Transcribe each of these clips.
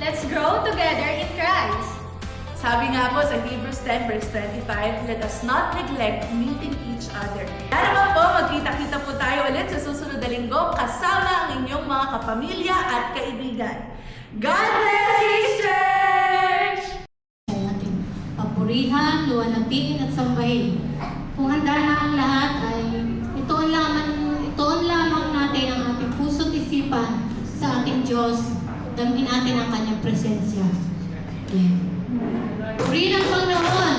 Let's grow together in Christ. Sabi nga po sa Hebrews 10 verse 25, let us not neglect meeting each other. Kaya naman po, magkita-kita po tayo ulit sa susunod na linggo kasama ang inyong mga kapamilya at kaibigan. God bless you, Church! Ay ating papurihan, luwalhatiin at sambahin. Kung handa na ang lahat ay itoon lamang natin ang ating puso't isipan sa ating Diyos. Damhin natin ang kanyang presensya. Amen. Purihin ang Panginoon!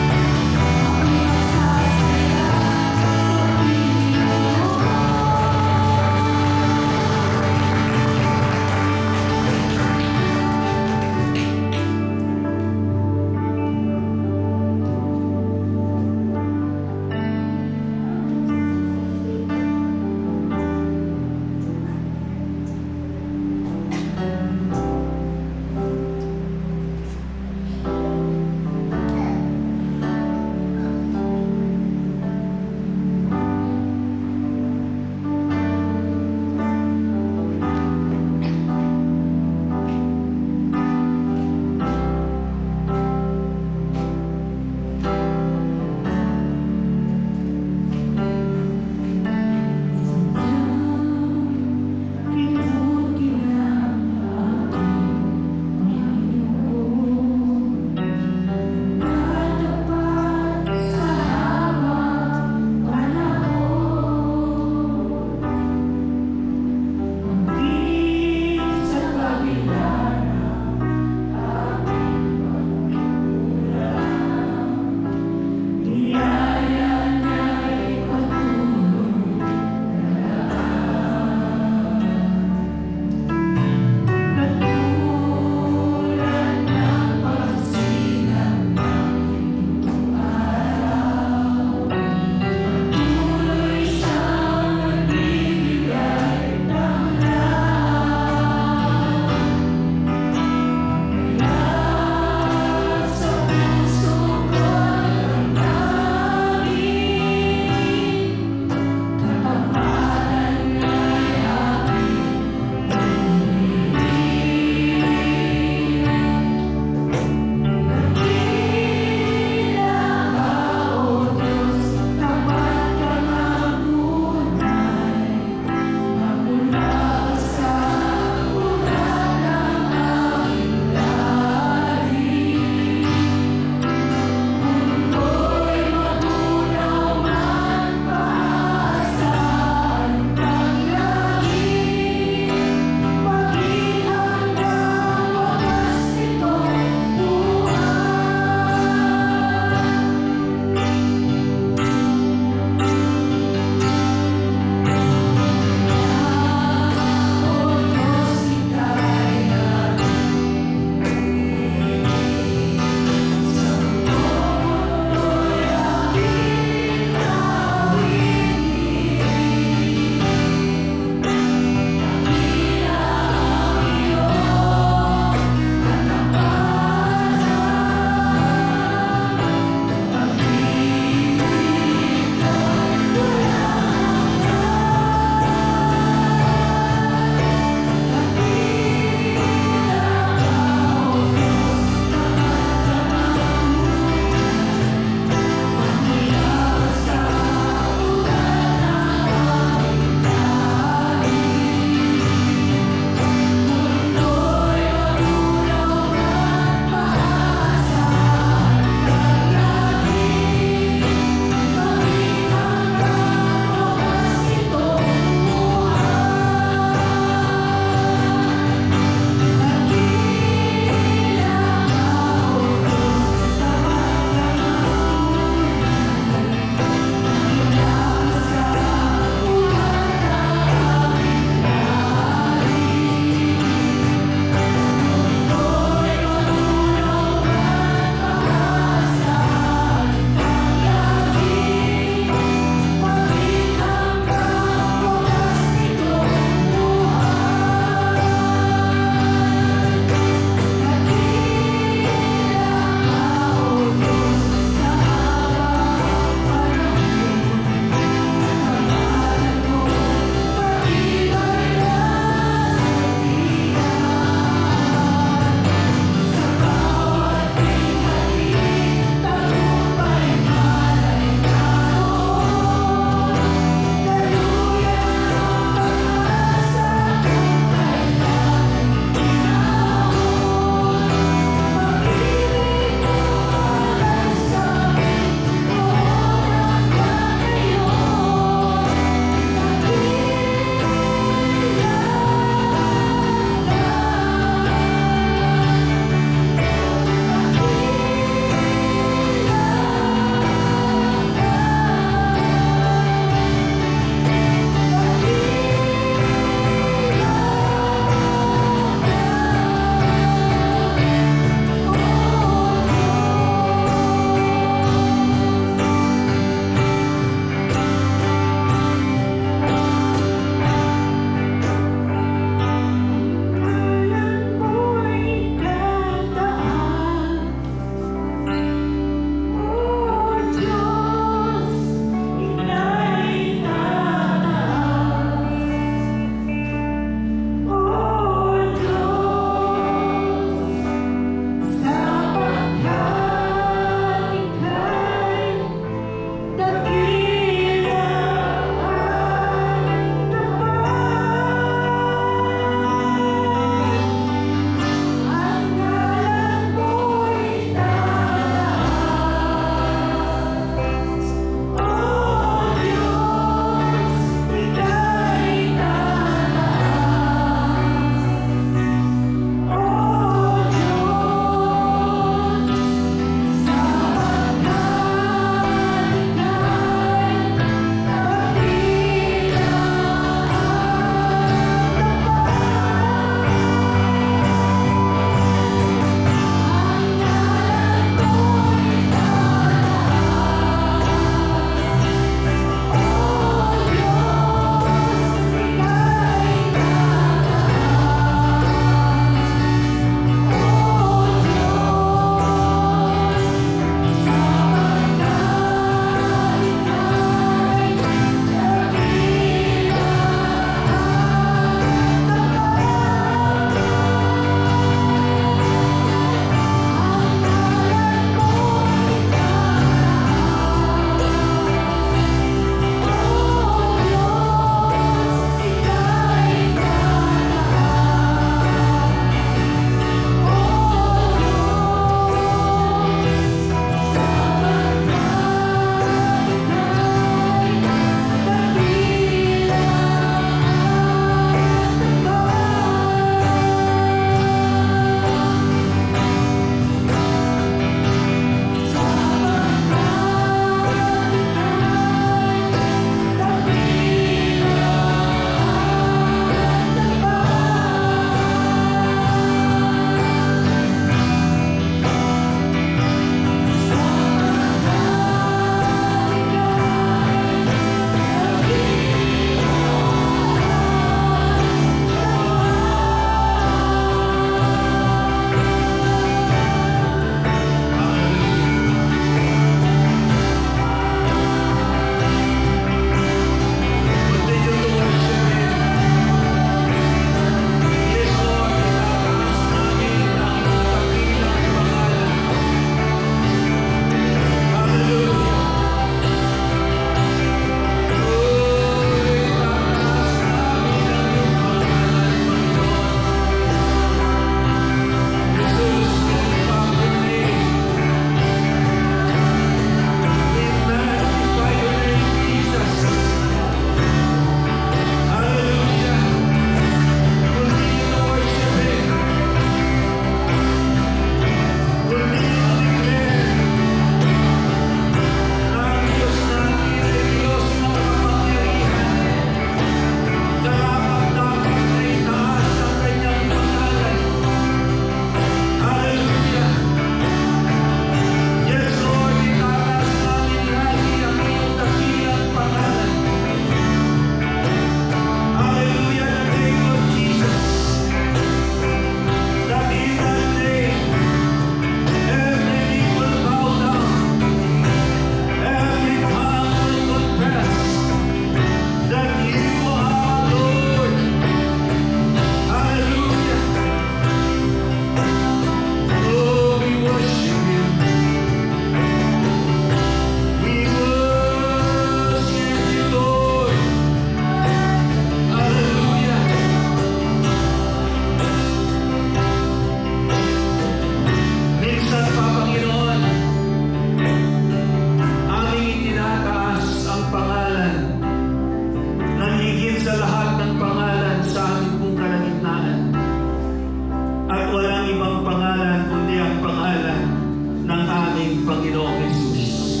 Panginoong Jesus.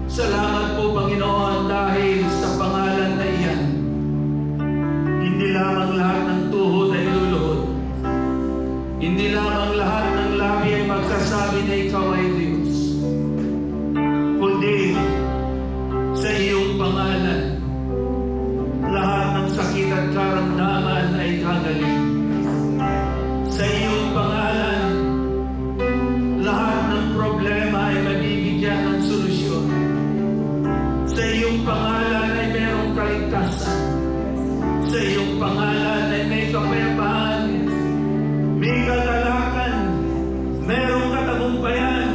Salamat po, Panginoon, dahil sa pangalan na iyan, hindi lamang lahat ng tuhod ay luluhod. Hindi lamang lahat ng labi ay magsasabi na ikaw ay Diyos. Kundi sa iyong pangalan, lahat ng sakit at karamdaman ay gagaling. Sa iyong pangalan, lahat ng problema ay mabibigyan ng solusyon. Sa iyong pangalan ay mayroong kaligtasan. Sa iyong pangalan ay may kapayapaan, may kagalakan, mayroong katagumpayan.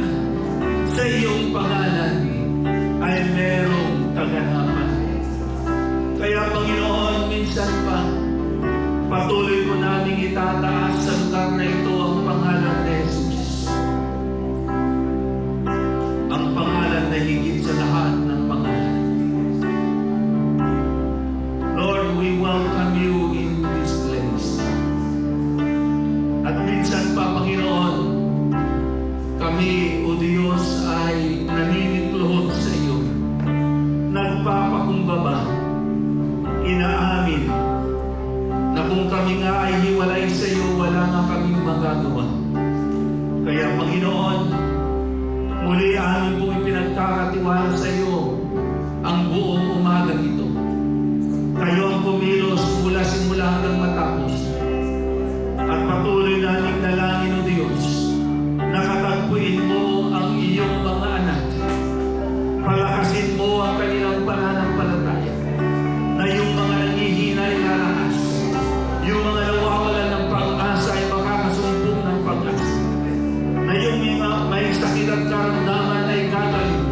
Sa iyong pangalan ay mayroong kaganapan. Kaya Panginoon, minsan pa, patuloy po namin itataas sa lugar na ito ang pangalan ni Jesus. Ang pangalan na higit sa lahat ng pangalan. Lord, we welcome you in this place. At minsan pa, Panginoon, kami, O Diyos, ay naninitluhod sa iyo. Nagpapakumbaba, inaamin, na kung kami nga ay hiwalay sa iyo, wala nga kaming magagawa. Kaya, Panginoon, muli amin pong ipinagkakatiwala sa iyo ang buong umagang ito. Kayo ang kumilos mula simula hanggang matapos. At patuloy namin dalangin, O Diyos, nakatagpuin mo ang iyong mga anak. Palakasin mo ang kanilang pananampalataya, na yung mga nanghihina ay lalakas, yung mga nawawalan ng pag-asa ay makakasumpong ng pag-asa, na yung mga may sakit at karamdaman ay gagaling,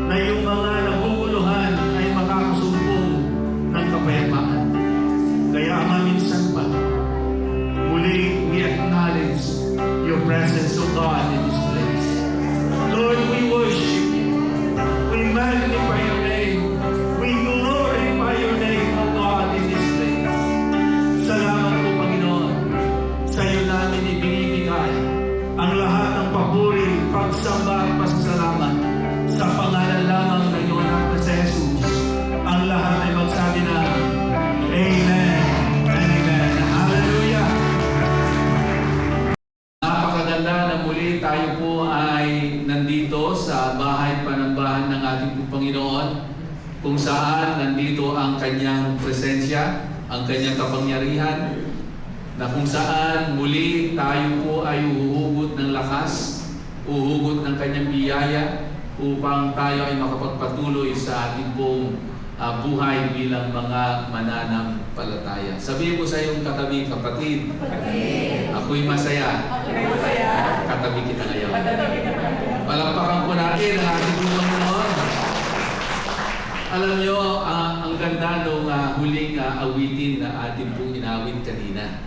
na yung mga naguguluhan ay makakasumpong ng kapayapaan. Kaya Ama, minsan pa, muli we acknowledge your presence, O God, in this place. Lord, we worship you. We magnify your name. We glorify your name, O God, in this place. Salamat po, Panginoon. Sa iyo namin ibinibigay ang lahat ng papuri, pagsamba at pasasalamat sa pangalan lamang ng iyong anak na si Jesus. Ang lahat ay magsabi na Amen and Amen. Hallelujah! Napakaganda na muli tayo po ay nandito sa bahay panambahan ng ating Panginoon, kung saan nandito ang kanyang presensya, ang kanyang kapangyarihan, na kung saan muli tayo po ay uhugot ng lakas, uhugot ng kanyang biyaya upang tayo ay makapagpatuloy sa ating pong buhay bilang mga mananampalataya. Sabihin mo sa iyong katabi, kapatid, ako'y masaya. Katabi kita ngayon. Palampakan po natin ang ating Panginoon. Alam nyo, ang ganda nung huling awitin na ating pong inawit kanina.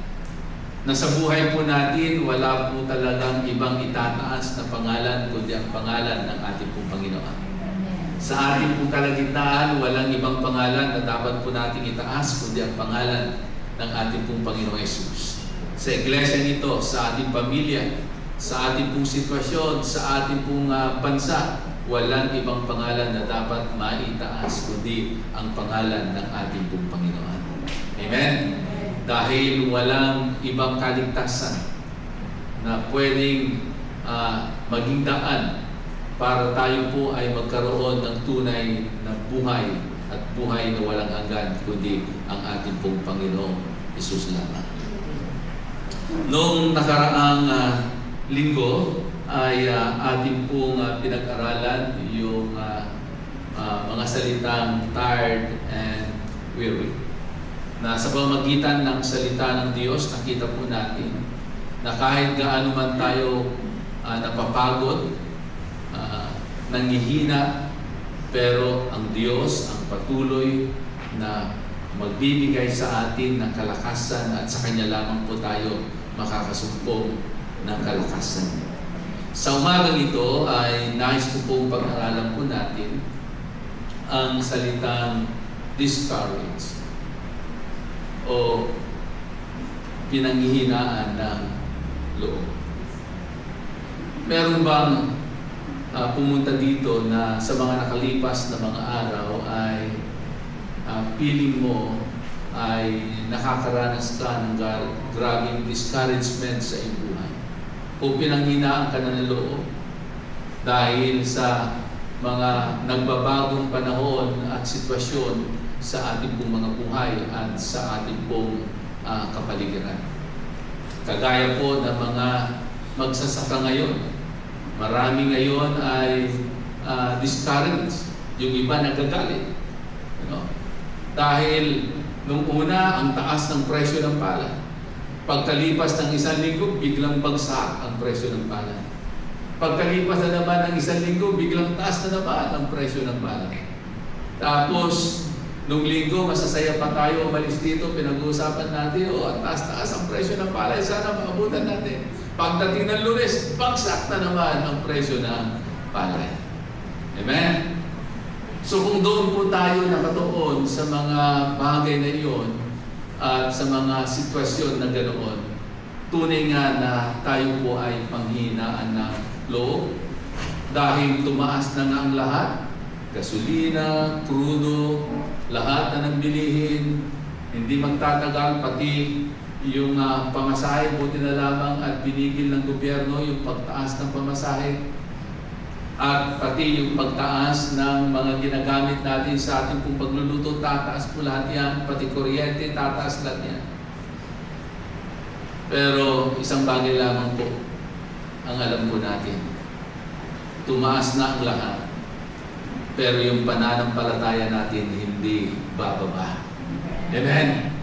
Na sa buhay po natin, wala po talagang ibang itataas na pangalan kundi ang pangalan ng ating pong Panginoon. Sa ating pong kalagitnaan, walang ibang pangalan na dapat po nating itaas kundi ang pangalan ng ating pong Panginoong Jesus. Sa iglesia nito, sa ating pamilya, sa ating pong sitwasyon, sa ating pong bansa, walang ibang pangalan na dapat maitaas kundi ang pangalan ng ating pong Panginoon. Amen? Dahil walang ibang kaligtasan na pwedeng maging daan para tayo po ay magkaroon ng tunay na buhay at buhay na walang hanggan kundi ang ating pong Panginoong Hesus lamang. Noong nakaraang linggo ay ating pong pinag-aralan yung mga salitang tired and weary. Na sa pamamagitan ng salita ng Diyos, nakita po natin na kahit gaano man tayo napapagod, nanghihina, pero ang Diyos ang patuloy na magbibigay sa atin ng kalakasan at sa Kanya lamang po tayo makakasumpong ng kalakasan. Sa umagang ito ay nais ko pong pag-aralan po natin ang salitang discourage o pinanghihinaan ng loob. meron bang pumunta dito na sa mga nakalipas na mga araw ay feeling mo ay nakakaranas ka ng grabing discouragement sa iyong buhay o pinanghinaan ka na ng loob dahil sa mga nagbabagong panahon at sitwasyon sa ating pong mga buhay at sa ating pong kapaligiran. Kagaya po ng mga magsasaka ngayon, marami ngayon ay discouraged, yung iba nagagalit. Dahil nung una, ang taas ng presyo ng palay. Pagkalipas ng 1 linggo, biglang bagsak ang presyo ng palay. Pagkalipas na naman ng 1 linggo, biglang taas na naman ang presyo ng palay. Tapos, nung linggo, masasaya pa tayo umalis dito, pinag-uusapan natin, ang taas-taas ang presyo ng palay, sana maabutan natin. Pagdating ng Lunes, bagsak na naman ang presyo ng palay. Amen? So kung doon po tayo nakatuon sa mga bagay na iyon at sa mga sitwasyon na ganoon, tunay nga na tayo po ay panghinaan ng loob dahil tumaas na nga ang lahat, gasolina, crudo, lahat na ng bilihin, hindi magtatagal pati yung pamasahe, buti na lamang at binigil ng gobyerno yung pagtaas ng pamasahe at pati yung pagtaas ng mga ginagamit natin sa ating pong pagluluto, tataas po lahat yan, pati kuryente, tataas lahat yan. Pero isang bagay lamang po ang alam po natin, tumaas na ang lahat, pero yung pananampalataya natin hindi bababa. Amen?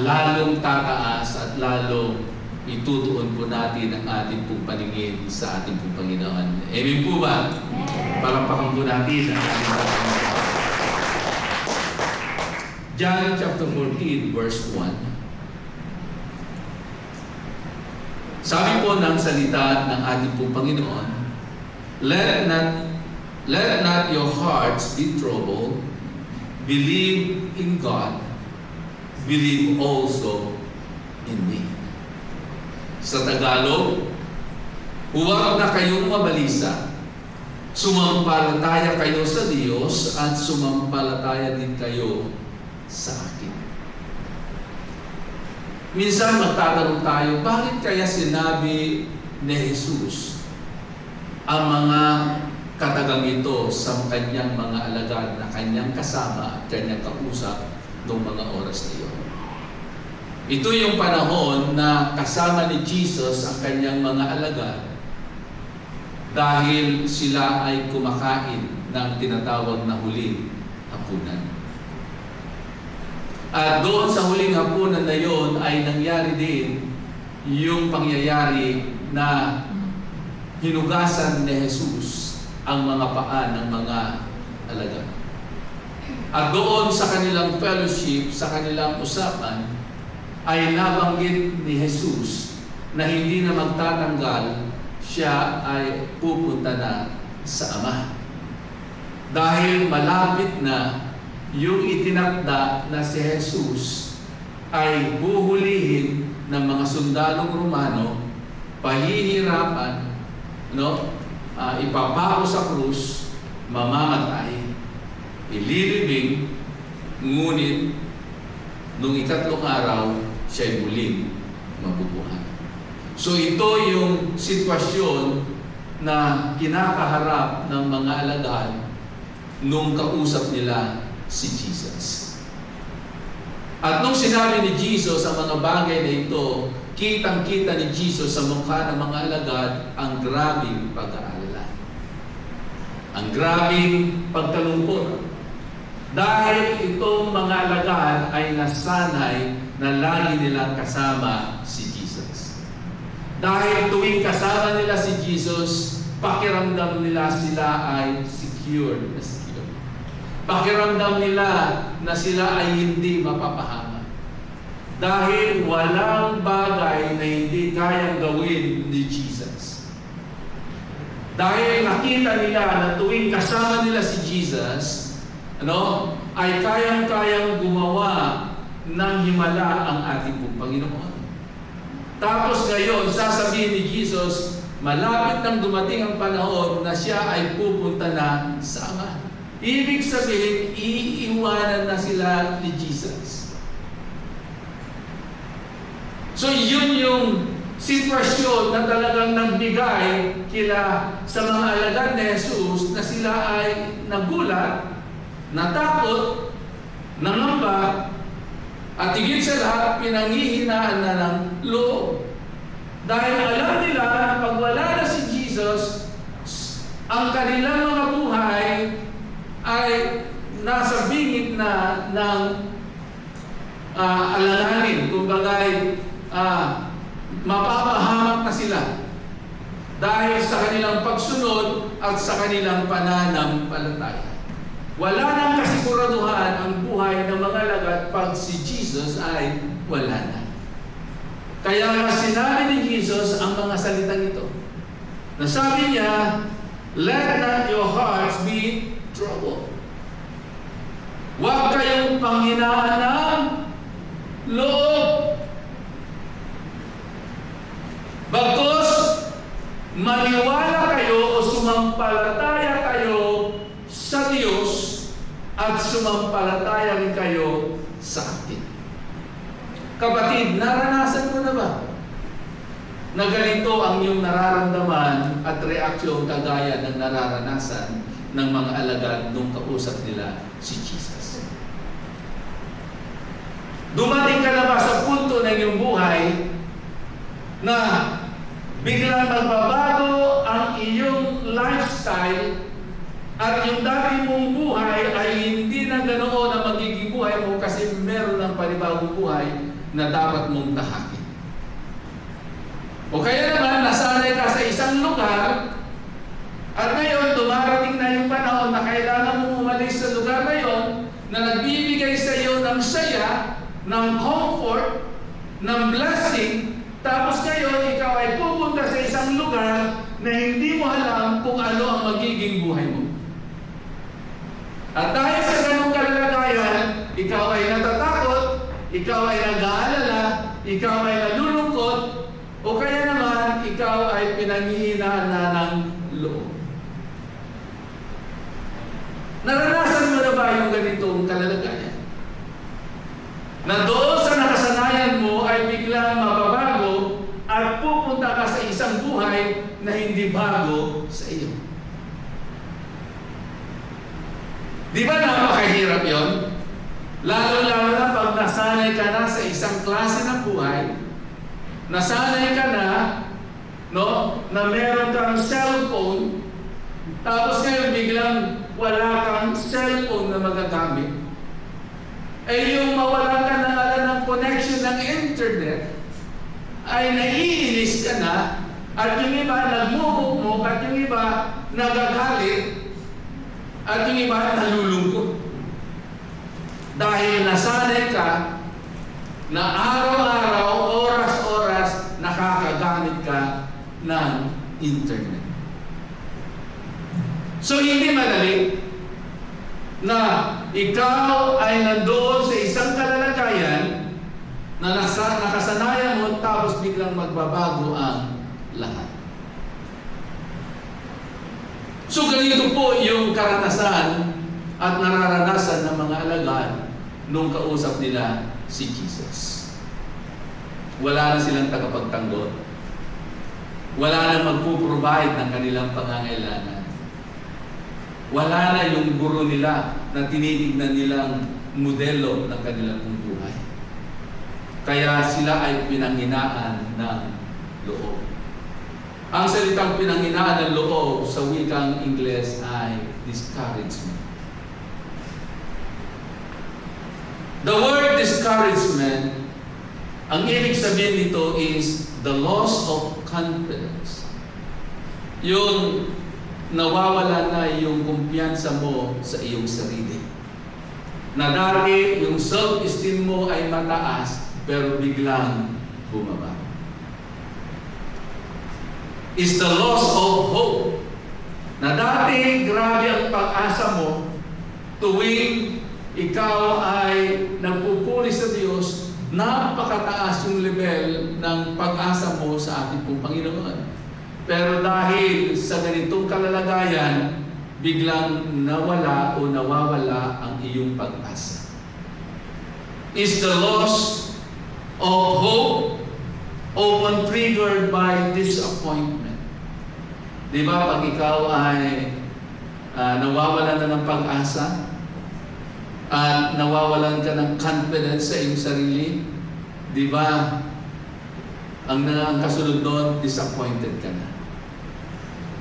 Lalong tataas at lalong itutuon po natin ang ating pong paningin sa ating pong Panginoon. Amen po ba? Palampakan po natin ang ating Panginoon. John chapter 14 verse 1. Sabi po ng salita ng ating pong Panginoon, Let not your hearts be troubled. Believe in God. Believe also in me. Sa Tagalog, huwag na kayong mabalisa. Sumampalataya kayo sa Diyos at sumampalataya din kayo sa akin. Minsan magtatanong tayo, bakit kaya sinabi ni Jesus ang mga katagang ito sa kanyang mga alagad na kanyang kasama at kanyang kausap noong mga oras na iyon? Ito yung panahon na kasama ni Jesus ang kanyang mga alagad dahil sila ay kumakain ng tinatawag na huling hapunan. At doon sa huling hapunan na yon ay nangyari din yung pangyayari na hinugasan ni Jesus ang mga paa ng mga alagad. At doon sa kanilang fellowship, sa kanilang usapan, ay nabanggit ni Jesus na hindi na magtatanggal, siya ay pupunta na sa Ama. Dahil malapit na yung itinakda na si Jesus ay buhulihin ng mga sundalong Romano, pahihirapan, ipapako sa krus, mamamatay, ililibing, ngunit nung ikatlong araw, siya'y muling mabubuhay. So ito yung sitwasyon na kinakaharap ng mga alagad nung kausap nila si Jesus. At nung sinabi ni Jesus ang mga bagay na ito, kitang-kita ni Jesus sa mukha ng mga alagad ang grabing pag-aalala. Ang grabing pagkalungkot. Dahil itong mga alagad ay nasanay na lagi nilang kasama si Jesus. Dahil tuwing kasama nila si Jesus, pakiramdam nila sila ay secured na secure. Pakiramdam nila na sila ay hindi mapapahama. Dahil walang bagay na hindi kayang gawin ni Jesus. Dahil nakita nila na tuwing kasama nila si Jesus, ay kayang-kayang gumawa ng himala ang ating Panginoon. Tapos ngayon, sasabihin ni Jesus, malapit nang dumating ang panahon na siya ay pupunta na sa Ama. Ibig sabihin, iiwanan na sila ni Jesus. So yun yung sitwasyon na talagang nagbigay kila sa mga alagad ni Jesus na sila ay nagulat, natakot, nangamba, at higit sa lahat, pinanghihinaan na ng loob. Dahil alam nila na pag wala na si Jesus, ang kanilang mga buhay ay nasa bingit na ng alanganin. Kumbagay, mapapahamak na sila dahil sa kanilang pagsunod at sa kanilang pananampalataya. Wala nang kasiguraduhan ang buhay ng mga alagad pag si Jesus ay wala na. Kaya nga sinabi ni Jesus ang mga salitang ito. Nasabi niya, "Let not your hearts be troubled." Huwag kayong panghinaan ng loob. Bagkus, maniwala kayo o sumampalataya kayo sa Diyos at sumampalataya rin kayo sa atin. Kapatid, naranasan mo na ba na ganito ang iyong nararamdaman at reaksyon kagaya ng nararanasan ng mga alagad nung kausap nila si Jesus? Dumating ka na ba sa punto ng iyong buhay na biglang magbabago ang iyong lifestyle at yung dati mong buhay ay hindi na ganoon ang magiging buhay mo kasi meron ng panibagong buhay na dapat mong tahakin? O kaya naman, nasanay ka sa isang lugar at ngayon dumarating na yung panahon na kailangan mong umalis sa lugar na yon na nagbibigay sa iyo ng saya, ng comfort, ng blessing, tapos ngayon ikaw ay pupunta sa isang lugar na hindi mo alam kung ano ang magiging buhay mo. At dahil sa ganung kalagayan, ikaw ay natatakot, ikaw ay nag-aalala, ikaw ay nalulungkot, o kaya naman ikaw ay pinanghihinaan na ng loob. Naranasan mo na ba yung ganitong kalalagayan? Na doon sa nakasanayan mo ay biglang mababago at pupunta ka sa isang buhay na hindi bago sa iyo. Di ba napakahirap yon? Lalo-lalo na pag nasanay ka na sa isang klase ng buhay, nasanay ka na, no, na meron kang cellphone, tapos ngayon biglang wala kang cellphone na magagamit. Eh yung mawalan ka na ng connection ng internet, ay naiinis ka na, at yung iba nagmumukmuk, at yung iba nagagalit, at yung iba nalulungkot. Dahil nasanay ka na araw-araw, oras-oras, nakakagamit ka ng internet. So hindi madali na ikaw ay nandoon sa isang kalalagayan na nakasanayan mo tapos biglang magbabago ang lahat. So ganito po yung karanasan at nararanasan ng mga alagad nung kausap nila si Jesus. Wala na silang tagapagtanggol. Wala na magpo-provide ng kanilang pangangailangan. Wala na yung guro nila na tinitignan nilang modelo ng kanilang buhay. Kaya sila ay pinanghinaan ng loob. Ang salitang pinanghinaan ng loob sa wikang Ingles ay discouragement. The word discouragement, ang ibig sabihin nito is the loss of confidence. Yung nawawala na yung kumpiyansa mo sa iyong sarili. Na dati yung self-esteem mo ay mataas, pero biglang bumaba. Is the loss of hope. Na dati grabe ang pag-asa mo, tuwing ikaw ay nagpupuri sa Diyos, napakataas yung level ng pag-asa mo sa ating pong Panginoon. Pero dahil sa ganitong kalalagayan, biglang nawala o nawawala ang iyong pag-asa. Is the loss of hope often triggered by disappointment? Di ba pag ikaw ay nawawalan na ng pag-asa at nawawalan ka ng confidence sa iyong sarili, di ba ang kasunod doon, disappointed ka na.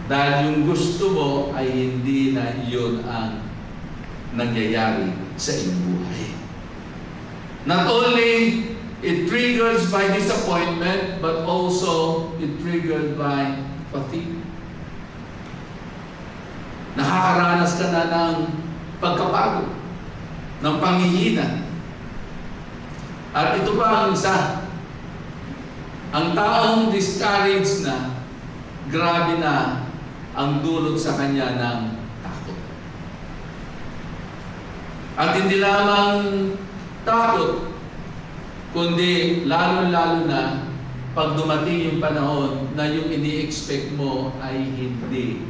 Dahil yung gusto mo ay hindi na yun ang nangyayari sa iyong buhay. Not only it triggers by disappointment, but also it triggers by fatigue. Nakakaranas ka na ng pagkapagod, ng panghihina. At ito pa ang isa. Ang taong discouraged na, grabe na ang dulot sa kanya ng takot. At hindi lamang takot, kundi lalo-lalo na pag dumating yung panahon na yung ini-expect mo ay hindi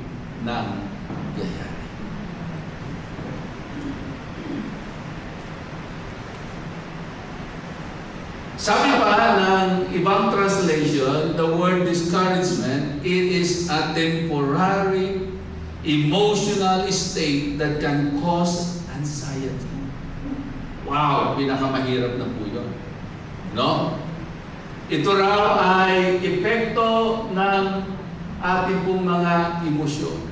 nangyayari. Sabi pa ng ibang translation, the word discouragement, it is a temporary emotional state that can cause anxiety. Wow, pinakamahirap na po yun. No? Ito raw ay epekto ng ating pong mga emosyon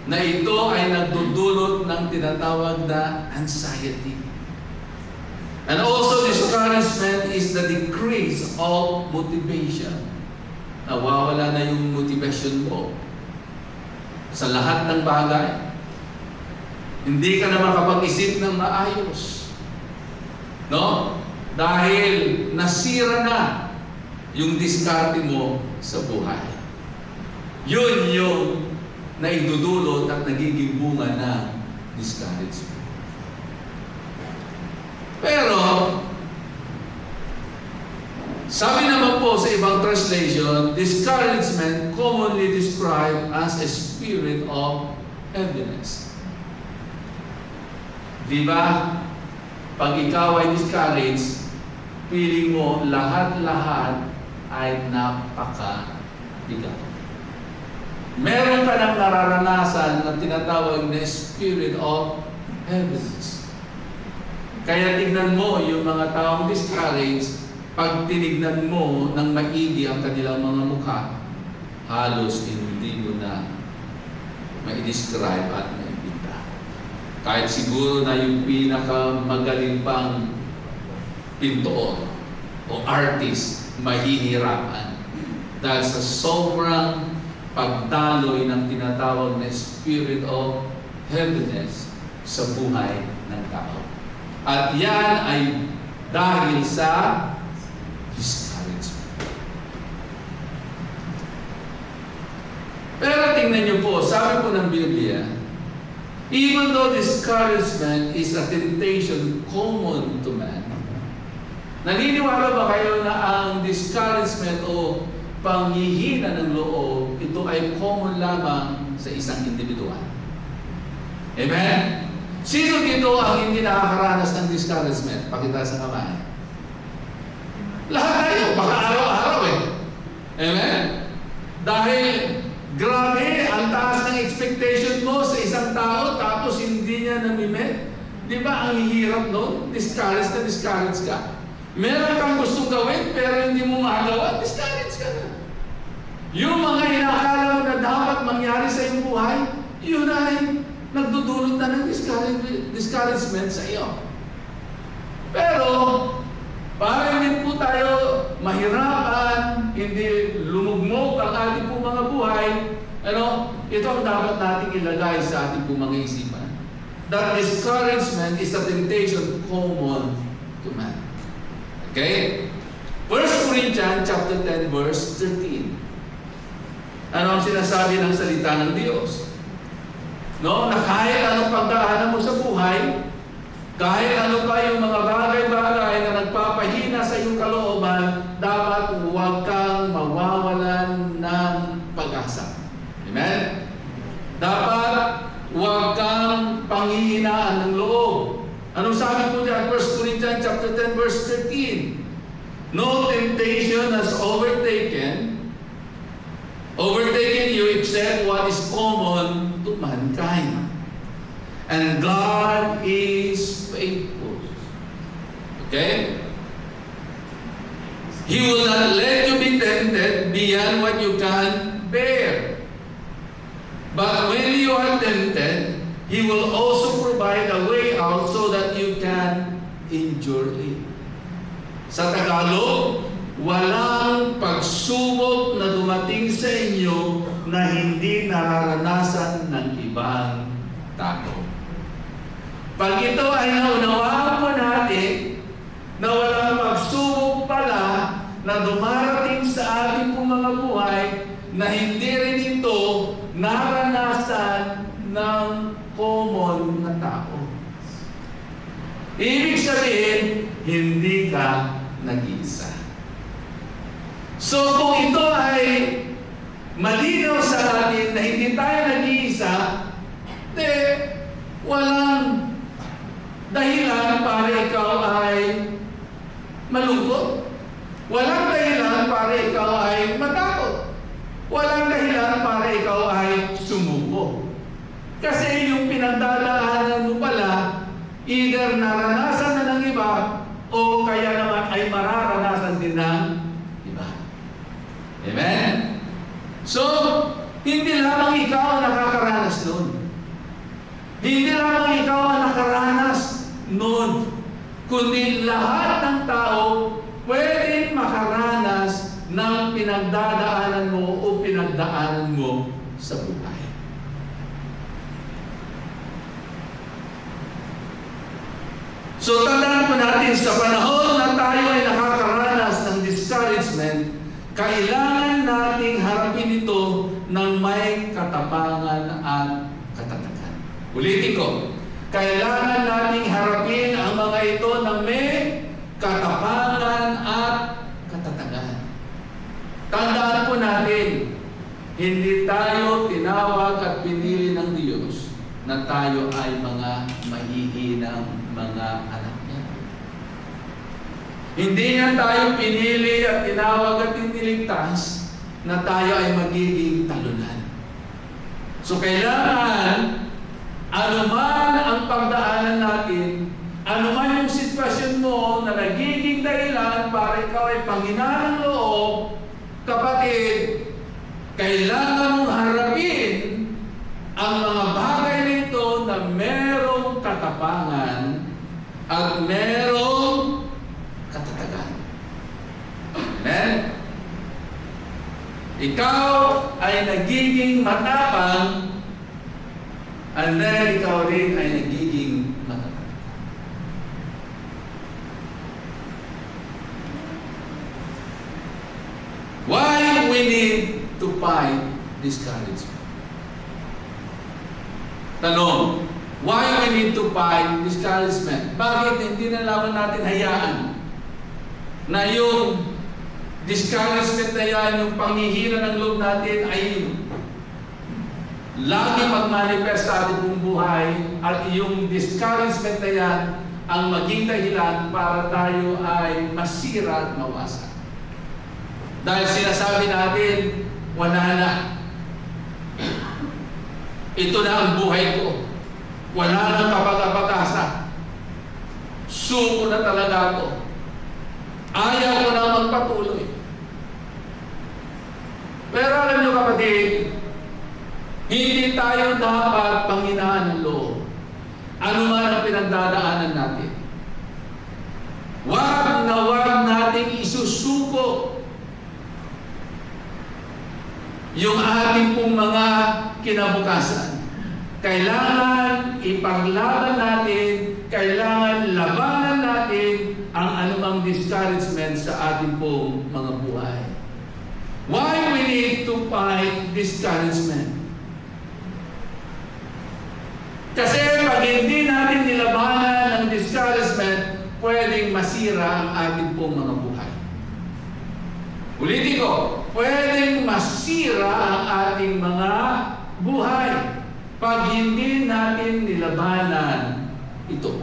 na ito ay nagdudulot ng tinatawag na anxiety. And also discouragement is the decrease of motivation. Nawawala na yung motivation mo sa lahat ng bagay. Hindi ka na makapag-isip ng maayos. No? Dahil nasira na yung diskarte mo sa buhay. Yun yung naidudulot at nagiging bunga ng discouragement. Pero, sabi naman po sa ibang translation, discouragement commonly described as a spirit of heaviness. Di ba? Pag ikaw ay discouraged, feeling mo lahat-lahat ay napakabigat. Meron ka ng nararanasan na tinatawag na spirit of heaviness. Kaya tignan mo yung mga taong discouraged, pag tinignan mo ng maigi ang kanilang mga mukha, halos hindi mo na ma-describe at maibita. Kahit siguro na yung pinakamagaling pang pintoon o artist, mahihirapan. Dahil sa sobrang pagdaloy ng tinatawag na spirit of heaviness sa buhay ng tao. At yan ay dahil sa discouragement. Pero tingnan niyo po, sabi po ng Biblia, even though discouragement is a temptation common to man, naniniwala ba kayo na ang discouragement o panghihina ng loob, ito ay common lamang sa isang individual? Amen? Sino dito ang hindi nakakaranas ng discouragement? Pakita sa kamay. Lahat tayo, baka araw-araw eh. Amen? Dahil grabe, ang taas ng expectation mo sa isang tao tapos hindi niya nami-met. Di ba ang hirap no? Discouraged ka. Meron kang gustong gawin pero hindi mo magawa, discouraged ka na. Yung mga inakala mo na dapat mangyari sa iyong buhay, yun ay nagdudulot na ng discouragement sa iyo. Pero, para hindi po tayo mahirapan, hindi lumugmok ang ating po mga buhay, ito ang dapat nating ilagay sa ating po mga isipan. That discouragement is a temptation common to man. Okay? 1 Corinthians chapter 10 verse 13. Ano ang sinasabi ng salita ng Diyos? No, na kahit anong pagdaanan mo sa buhay, kahit ano pa yung mga bagay-bagay na nagpapahina sa iyong kalooban, dapat huwag kang mawawalan ng pag-asa. verse 13. No temptation has overtaken you except what is common to mankind. And God is faithful. Okay? He will not let you be tempted beyond what you can bear. But when you are tempted, He will also provide a way out so that you can endure it. Sa Tagalog, walang pagsubok na dumating sa inyo na hindi nararanasan ng ibang tao. Pag ito ay naunawaan po natin na walang pagsubok pala na dumarating sa ating pong mga buhay na hindi rin ito naranasan ng common na tao. Ibig sabihin, hindi ka nag-iisa. So kung ito ay malinaw sa atin na hindi tayo nag-iisa, walang dahilan para ikaw ay malungkot. Walang dahilan para ikaw ay matakot. Walang dahilan para ikaw ay sumuko. Kasi yung pinagdadaanan mo pala, either naranasan na ng iba, o kaya naman ay mararanasan din ng iba. Amen? So, hindi lamang ikaw ang nakakaranas noon. Hindi lamang ikaw ang nakaranas noon, kundi lahat ng tao pwedeng makaranas ng pinagdadaanan mo o pinagdaanan mo sa buhay. So tandaan po natin, sa panahon na tayo ay nakakaranas ng discouragement, kailangan nating harapin ito ng may katapangan at katatagan. Ulitin ko, kailangan nating harapin ang mga ito ng may katapangan at katatagan. Tandaan po natin, hindi tayo tinawag at pinili ng Diyos na tayo ay mga mahihinang mga anak niya. Hindi niya tayo pinili at tinawag at iniligtas na tayo ay magiging talunan. So kailangan, anuman ang pagdaanan natin, anuman yung sitwasyon mo na nagiging dahilan para ikaw ay panghinaan ng loob, kapatid, kailangan mong harapin ang mga bagay nito na merong katapangan at merong katatagan. Amen? Ikaw ay nagiging matapang, and then ikaw rin ay nagiging matapang. Why we need to fight discouragement? Tanong, why we need to fight discouragement? Bakit hindi na lamang natin hayaan na yung discouragement na yan, yung panghihina ng loob natin ay lagi mag-manifest sa ating buong buhay, at yung discouragement na yan ang maging dahilan para tayo ay masira at mawasak. Dahil sinasabi natin, wala na. Ito na ang buhay ko. Wala nang kapag-apag-asa. Suko na talaga ako. Ayaw ko na magpatuloy. Pero alam niyo kapatid, hindi tayo dapat panghinaan ng loob. Ano man ang pinagdadaanan natin. Wag na wag nating isusuko yung ating pong mga kinabukasan. Kailangan ipaglaban natin, kailangan labanan natin ang anumang discouragement sa ating pong mga buhay. Why we need to fight discouragement? Kasi pag hindi natin nilabanan ang discouragement, pwedeng masira ang ating pong mga buhay. Ulitin ko, pwedeng masira ang ating mga buhay pag hindi natin nilabanan ito.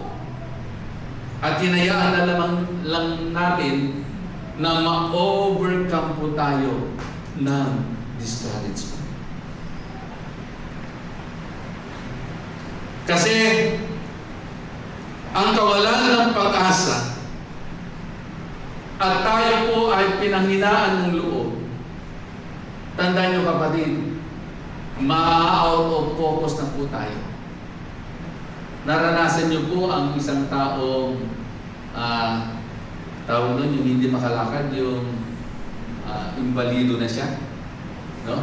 At hinayaan na lang natin na ma-overcome po tayo ng discouragement. Kasi ang kawalan ng pag-asa at tayo po ay pinanghinaan ng loob. Tandaan nyo kapatid, ma-out of focus na po tayo. Naranasan nyo po ang isang taong tawag nun, yung hindi makalakad, yung invalido na siya. No?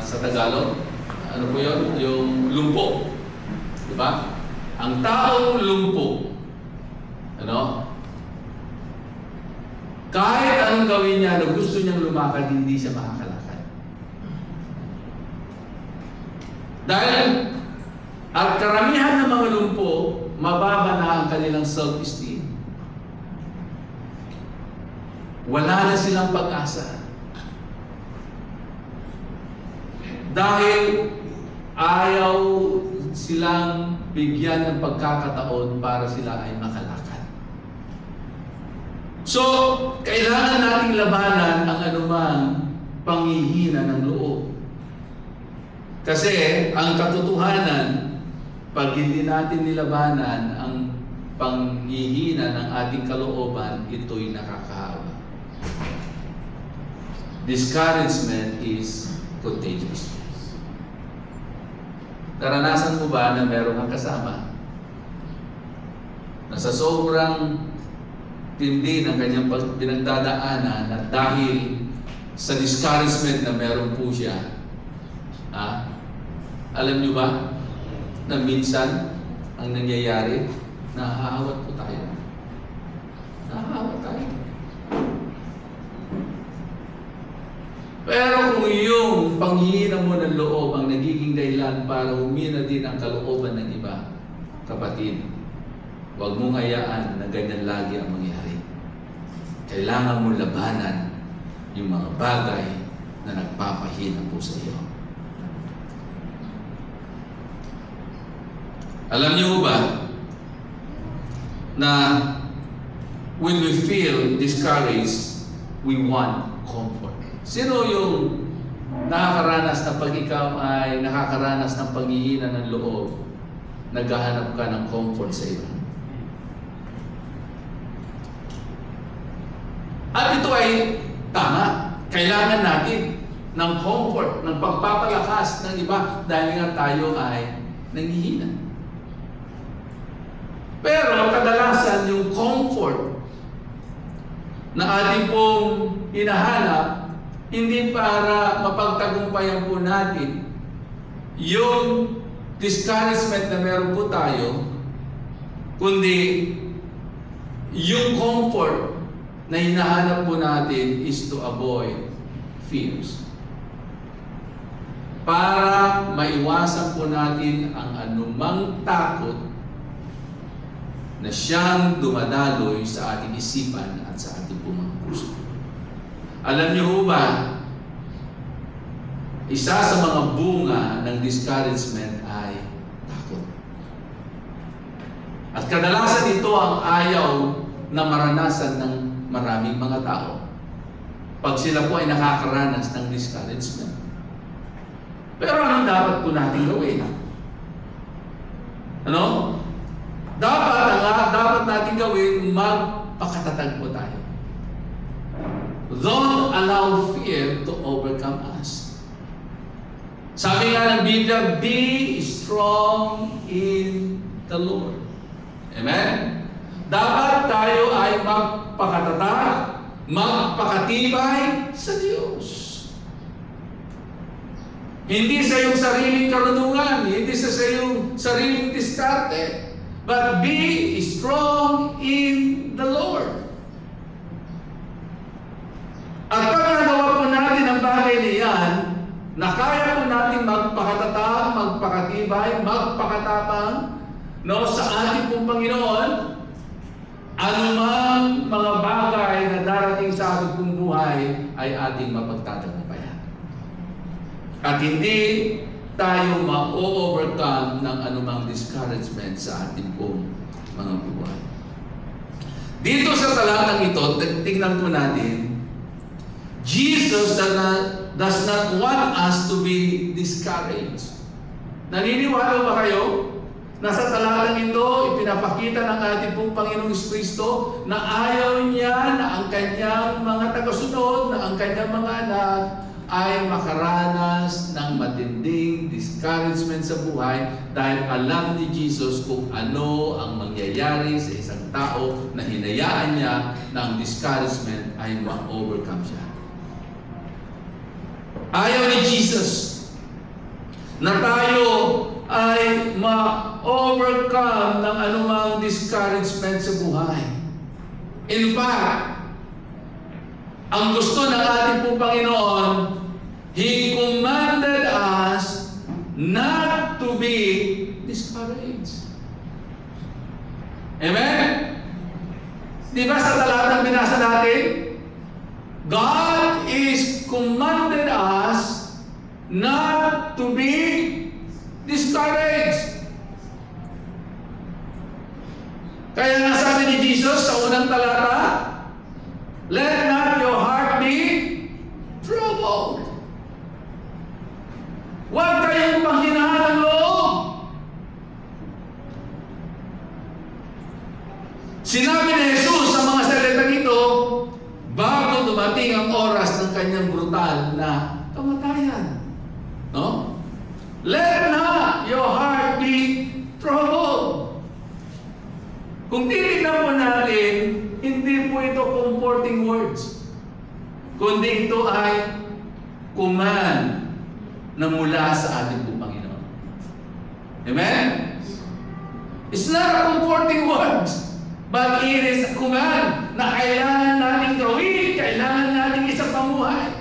Sa Tagalog, ano po yun? Yung lumpo. Diba? Ang taong lumpo, ano? Kahit anong gawin niya na gusto niyang lumakad, hindi siya makakalakad. Dahil, at karamihan ng mga lumpo, mababa na ang kanilang self-esteem. Wala na silang pag-asa. Dahil ayaw silang bigyan ng pagkakataon para sila ay makalakad. So, kailangan nating labanan ang anumang panghihina ng loob. Kasi ang katotohanan, pag hindi natin nilabanan ang panghihina ng ating kalooban, ito'y nakakahawa. Discouragement is contagious. Naranasan mo ba na meron kang kasama na sa sobrang tindi ng kanyang pinagdadaanan at dahil sa discouragement na meron po siya, alam nyo ba na minsan ang nangyayari, nahahawat po tayo. Nahahawat tayo. Pero kung yung panghihina mo ng loob ang nagiging dahilan para humina din ang kalooban ng iba, kapatid, huwag mong hayaan na ganyan lagi ang mangyari. Kailangan mo labanan yung mga bagay na nagpapahina po sa iyo. Alam niyo ba na when we feel discouraged, we want comfort? Sino yung nakakaranas na pag ikaw ay nakakaranas ng paghihina ng loob, naghahanap ka ng comfort sa iba? At ito ay tama. Kailangan natin ng comfort, ng pagpapalakas ng iba dahil nga tayo ay nanghihina. Pero kadalasan yung comfort na ating pong hinahanap, hindi para mapagtagumpayan po natin yung discouragement na meron po tayo, kundi yung comfort na hinahanap po natin is to avoid fears. Para maiwasan po natin ang anumang takot na siyang dumadaloy sa ating isipan at sa ating mga puso. Alam niyo ho ba, isa sa mga bunga ng discouragement ay takot. At kadalasan ito ang ayaw na maranasan ng maraming mga tao pag sila po ay nakakaranas ng discouragement. Pero anong dapat po natin gawin? Ano? Dapat natin gawin, magpakatatag po tayo. Don't allow fear to overcome us. Sabi nga ng Biblia, be strong in the Lord. Amen? Dapat tayo ay magpakatatag, magpakatibay sa Diyos. Hindi sa iyong sariling karunungan, hindi sa iyong sariling diskarte, but be strong in the Lord. At pag nagawa po natin ang bagay na yan, na kaya po natin magpakatatag, magpakatibay, magpakatapang, no, sa ating pong Panginoon, anumang mga bagay na darating sa ating pong buhay ay ating mapagtatagumpayan. At hindi tayo ma-overcome ng anumang discouragement sa ating pong mga buhay. Dito sa talatang ito, tingnan po natin, Jesus does not want us to be discouraged. Naniniwala ba kayo? Nasa talatang ito, ipinapakita ng ating pong Panginoong Kristo na ayaw niya na ang kanyang mga tagasunod, na ang kanyang mga anak ay makaranas ng matinding discouragement sa buhay dahil alam ni Jesus kung ano ang mangyayari sa isang tao na hinayaan niya na ang discouragement ay ma-overcome siya. Ayaw ni Jesus na tayo ay ma-overcome ng anumang discouragement sa buhay. In fact, ang gusto ng ating pong Panginoon, He commanded us not to be discouraged. Amen? Di ba sa talatang binasa natin? God is commanded us not to be discouraged. Kaya nga sabi ni Jesus sa unang talata, let not your heart be troubled. Huwag kayong panghinaan ng loob. Sinabi ni Jesus sa mga salitang ito, bago dumating ang oras ng kanyang brutal na kamatayan. No? Let not your heart be troubled. Kung titignan po natin, hindi po ito comforting words, kundi ito ay command na mula sa ating pong Panginoon. Amen? It's not a comforting words, but it is a command na kailangan natin gawin, kailangan natin isang pamuhay.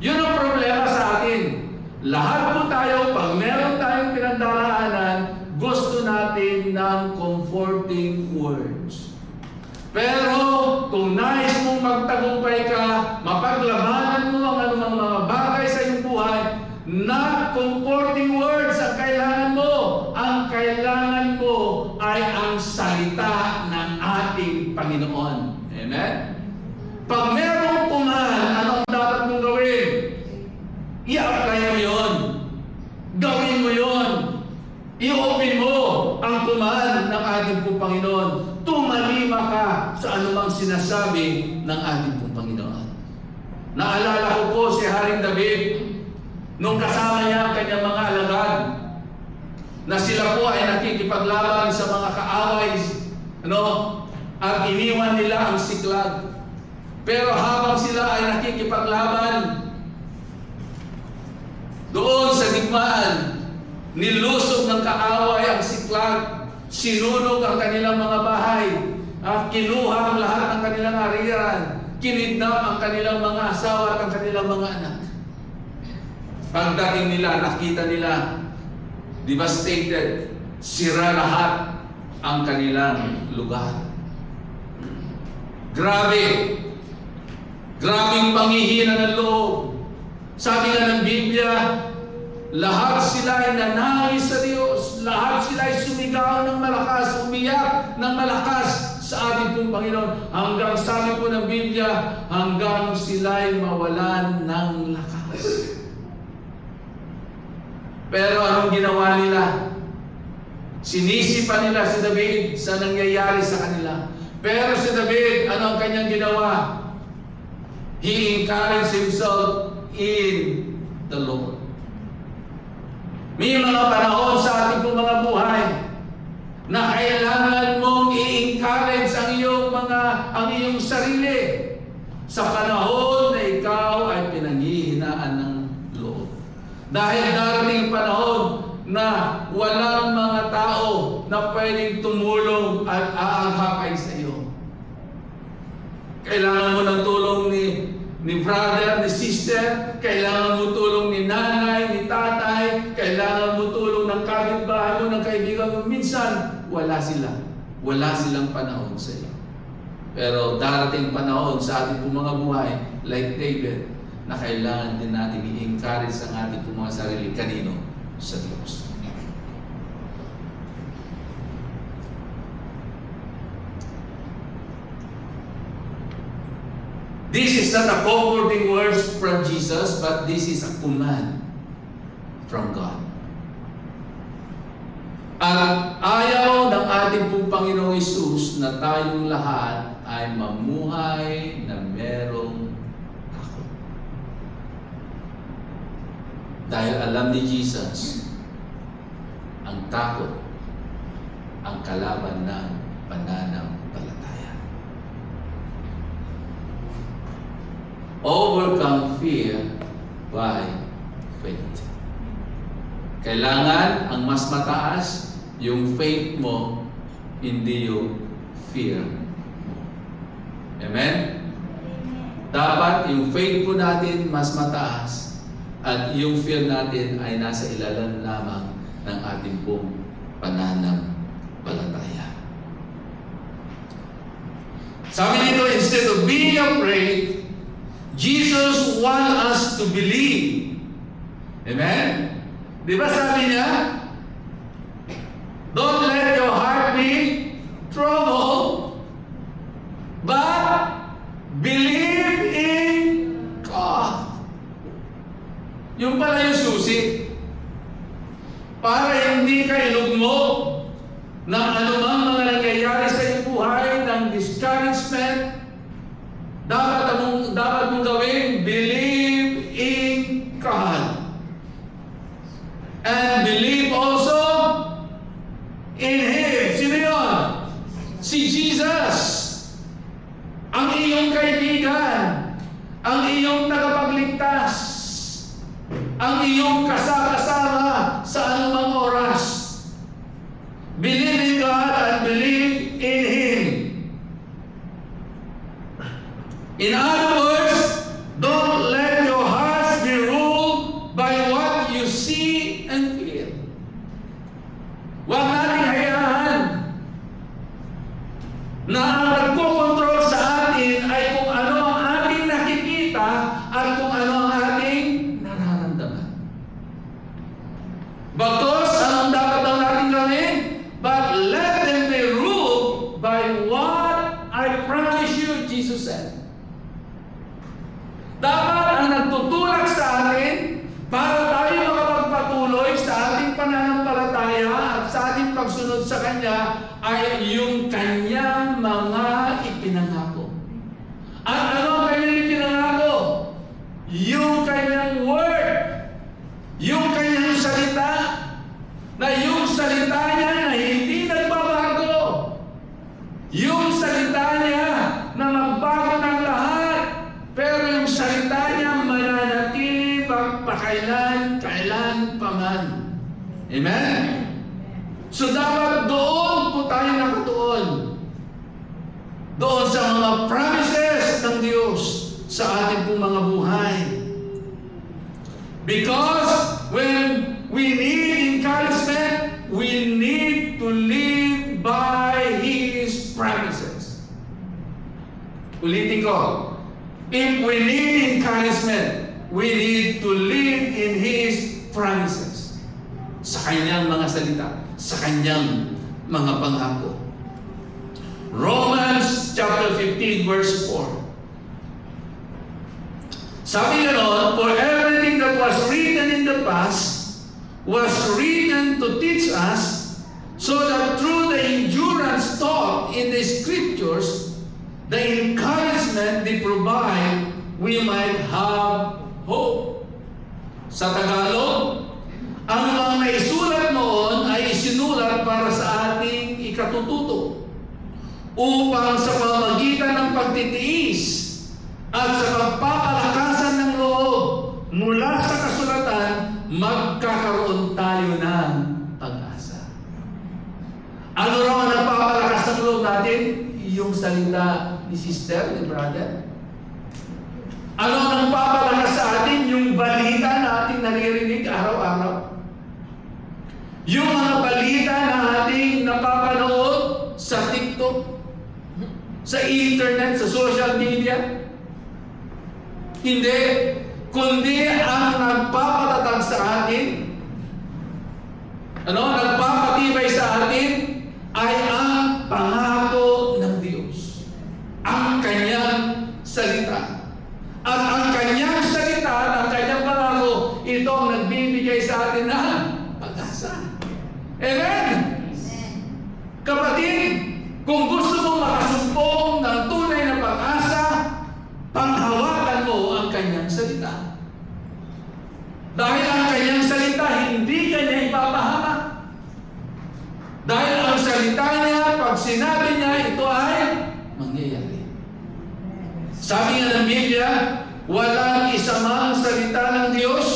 Yun ang problema sa atin. Lahat po tayo, pag meron tayong pinagdaraanan, gusto natin ng comforting words. Pero kung nais mong magtagumpay ka, mapaglabanan mo ang anumang mga bagay sa iyong buhay, not comforting words ang kailangan mo. Ang kailangan mo ay ang salita ng ating Panginoon. Amen? Pag merong command, ano ang dapat mong gawin? I-apply mo yun. Gawin mo yun. I-open mo ang command ng ating pong Panginoon. Tumalima ka sa anumang sinasabi ng ating pong Panginoon. Naalala ko po si Haring David nung kasama niya ang kanyang mga alagad na sila po ay nakikipaglaban sa mga kaaway, at iniwan nila ang Siklag. Pero habang sila ay nakikipaglaban doon sa digmaan, nilusog ng kaaway ang Siklag, sinunog ang kanilang mga bahay, at kinuha ang lahat ng kanilang ariran, kinidnap ang kanilang mga asawa at ang kanilang mga anak. Pagdating nila, nakita nila, devastated, sira lahat ang kanilang lugar. Grabing panghihina ng loob. Sabi nga ng Biblia, lahat sila ay nanangis sa Diyos. Lahat sila ay sumigaw ng malakas, umiyak ng malakas sa ating pong Panginoon. Hanggang sabi po ng Biblia, hanggang sila ay mawalan ng lakas. Pero anong ginawa nila? Sinisipan nila si David sa nangyayari sa kanila. Pero si David, ano ang kanyang ginawa? He encouraged himself in the Lord. May mga panahon sa ating pong mga buhay na kailangan mong i-encourage ang iyong sarili sa panahon na ikaw ay pinanghihinaan ng loob. Dahil darating panahon na walang mga tao na pwedeng tumulong at aanghapay sa iyo. Kailangan mo ng tulong ni brother, ni sister, kailangan mo tulong ni nanay, ni tatay, kailangan mo tulong ng kapitbahay mo, ng kaibigan mo. Minsan, wala sila. Wala silang panahon sa iyo. Pero darating panahon sa ating mga buhay, like David, na kailangan din natin i-encourage ang ating mga sarili. Kanino? Sa Diyos. This is not a comforting words from Jesus, but this is a command from God. At ayaw ng ating pong Panginoong Hesus na tayong lahat ay mamuhay na merong takot. Dahil alam ni Jesus, ang takot ang kalaban ng pananampalataya. Overcome fear by faith. Kailangan ang mas mataas yung faith mo, hindi yung fear mo. Amen? Dapat yung faith po natin mas mataas at yung fear natin ay nasa ilalim lamang ng ating pong pananampalataya. Sabi dito, instead of being afraid, Jesus wants us to believe. Amen? Di ba sabi niya, don't let your heart be troubled, but believe in God. Yung pala yung susi. Para hindi ka ilugmok ng anumang mga nangyayari sa iyong buhay, ng discouragement, dapat mong gawin, believe in God. And believe also in Him. Sino yun? Si Jesus. Ang iyong kaibigan. Ang iyong tagapagligtas. Ang iyong kasama sa anumang oras. Believe in God and believe in Him. In other words, don't let your hearts be ruled by what you see and feel. Huwag nating hayaan na ang nagkokontrol sa atin ay kung ano ang ating nakikita at kung ano ang ating nararamdaman. Bagkus, anong dapat daw natin gawin? But let them be ruled by what I promise you, Jesus said. Dapat ang nagtutulak sa atin para tayo makapagpatuloy sa ating pananampalataya at sa ating pagsunod sa Kanya ay yung Kanyang mga ipinangako. At ano ang Kanyang ipinangako? Yung Kanyang word. Yung Kanyang salita. Na yung salita niya na hindi nagbabago. Yung salita niya na magbago ng lahat. Pero yung salita niya mananatili magpakailan pa man. Amen? So dapat doon po tayo nakatuon. Doon sa mga promises ng Diyos sa ating pong mga buhay. Because when we need encouragement, we need to live by His promises. Ulitin ko. If we need encouragement, we need to live in His promises. Sa Kanyang mga salita, sa Kanyang mga pangako. Romans chapter 15 verse 4. Sabi gano'n, for everything that was written in the past was written to teach us, so that through the endurance taught in the Scriptures, the encouragement they provide, we might have hope. Sa Tagalog, ang mga naisulat noon ay isinulat para sa ating ikatututo upang sa pamamagitan ng pagtitiis at sa pagpapalakasan ng loob mula sa kasulatan, magkakaroon tayo ng pag-asa. Ano raw ang nagpapalakas ng loob natin? Yung salita ni sister, ni brother. Ano ang nagpapalakas sa atin? Yung balita na ating naririnig araw-araw. Yung mga balita na ating napapanood sa TikTok, sa internet, sa social media. Hindi. Kundi ang nagpapatatag sa atin, nagpapatibay sa atin, ay ang pangako ng Diyos. Ang Kanyang salita. At ang kanyang salita, ang kanyang pangako, ito ang nagbibigay sa atin ng pag-asa. Amen? Kapatid, kung gusto mong makasumpong ng tunay na pag-asa, panghawakan mo ang kanyang salita. Dahil ang kanyang salita, hindi kanya ipapahamak. Dahil ang salita niya, pag sinabi niya, ito ay mangyayari. Sabi nga ng Biblia, walang isa mang salita ng Diyos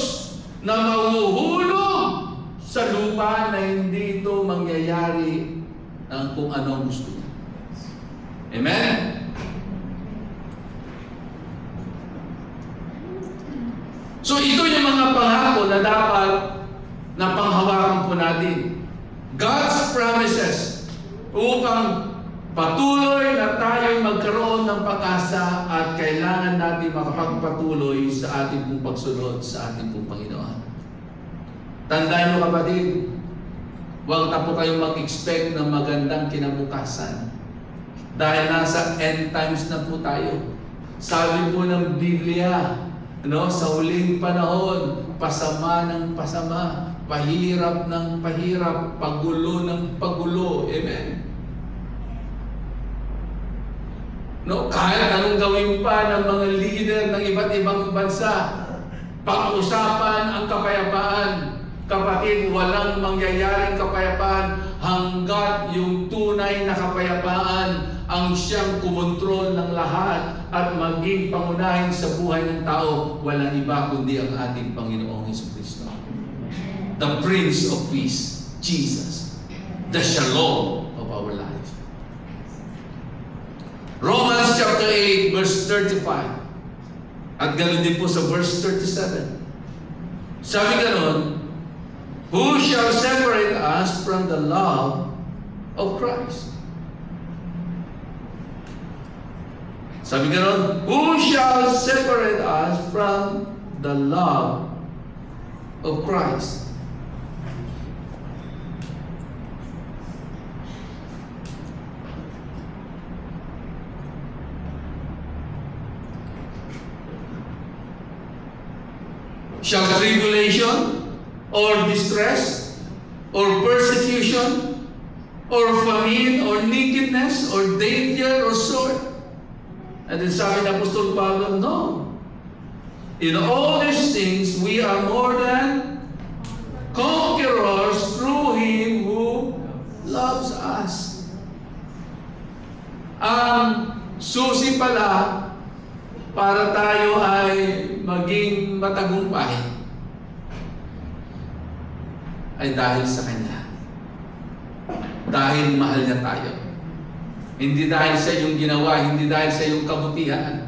na mahuhulog sa lupa na hindi ito mangyayari ng kung ano ang gusto niya. Amen? So ito yung mga pangako na dapat na panghawakan po natin. God's promises upang patuloy na tayo magkaroon ng pag-asa at kailangan natin makapagpatuloy sa ating pong pagsunod sa ating pong Panginoon. Tandaan nyo kapatid, huwag na po kayong mag-expect ng magandang kinabukasan. Dahil nasa end times na po tayo. Sabi po ng Biblia, sa huling panahon, pasama ng pasama, pahirap ng pahirap, pagulo ng pagulo. Amen? Kahit anong gawin pa ng mga leader ng iba't ibang bansa, pag-usapan ang kapayapaan. Kapatid, walang mangyayaring kapayapaan hanggat yung tunay na kapayapaan ang siyang kumontrol ng lahat at maging pangunahin sa buhay ng tao. Walang iba kundi ang ating Panginoong Jesucristo. The Prince of Peace, Jesus. The Shalom of our life. Romans chapter 8, verse 35. At ganoon din po sa verse 37. Sabi ganon, who shall separate us from the love of Christ? Sabi ganon, who shall separate us from the love of Christ? Shall tribulation, or distress, or persecution, or famine, or nakedness, or danger, or sword? And then sabi ng Apostol Pablo, no. In all these things, we are more than conquerors through Him who loves us. Ang susi pala para tayo ay maging matagumpay ay dahil sa Kanya. Dahil mahal niya tayo. Hindi dahil sa iyong ginawa, hindi dahil sa iyong kabutihan.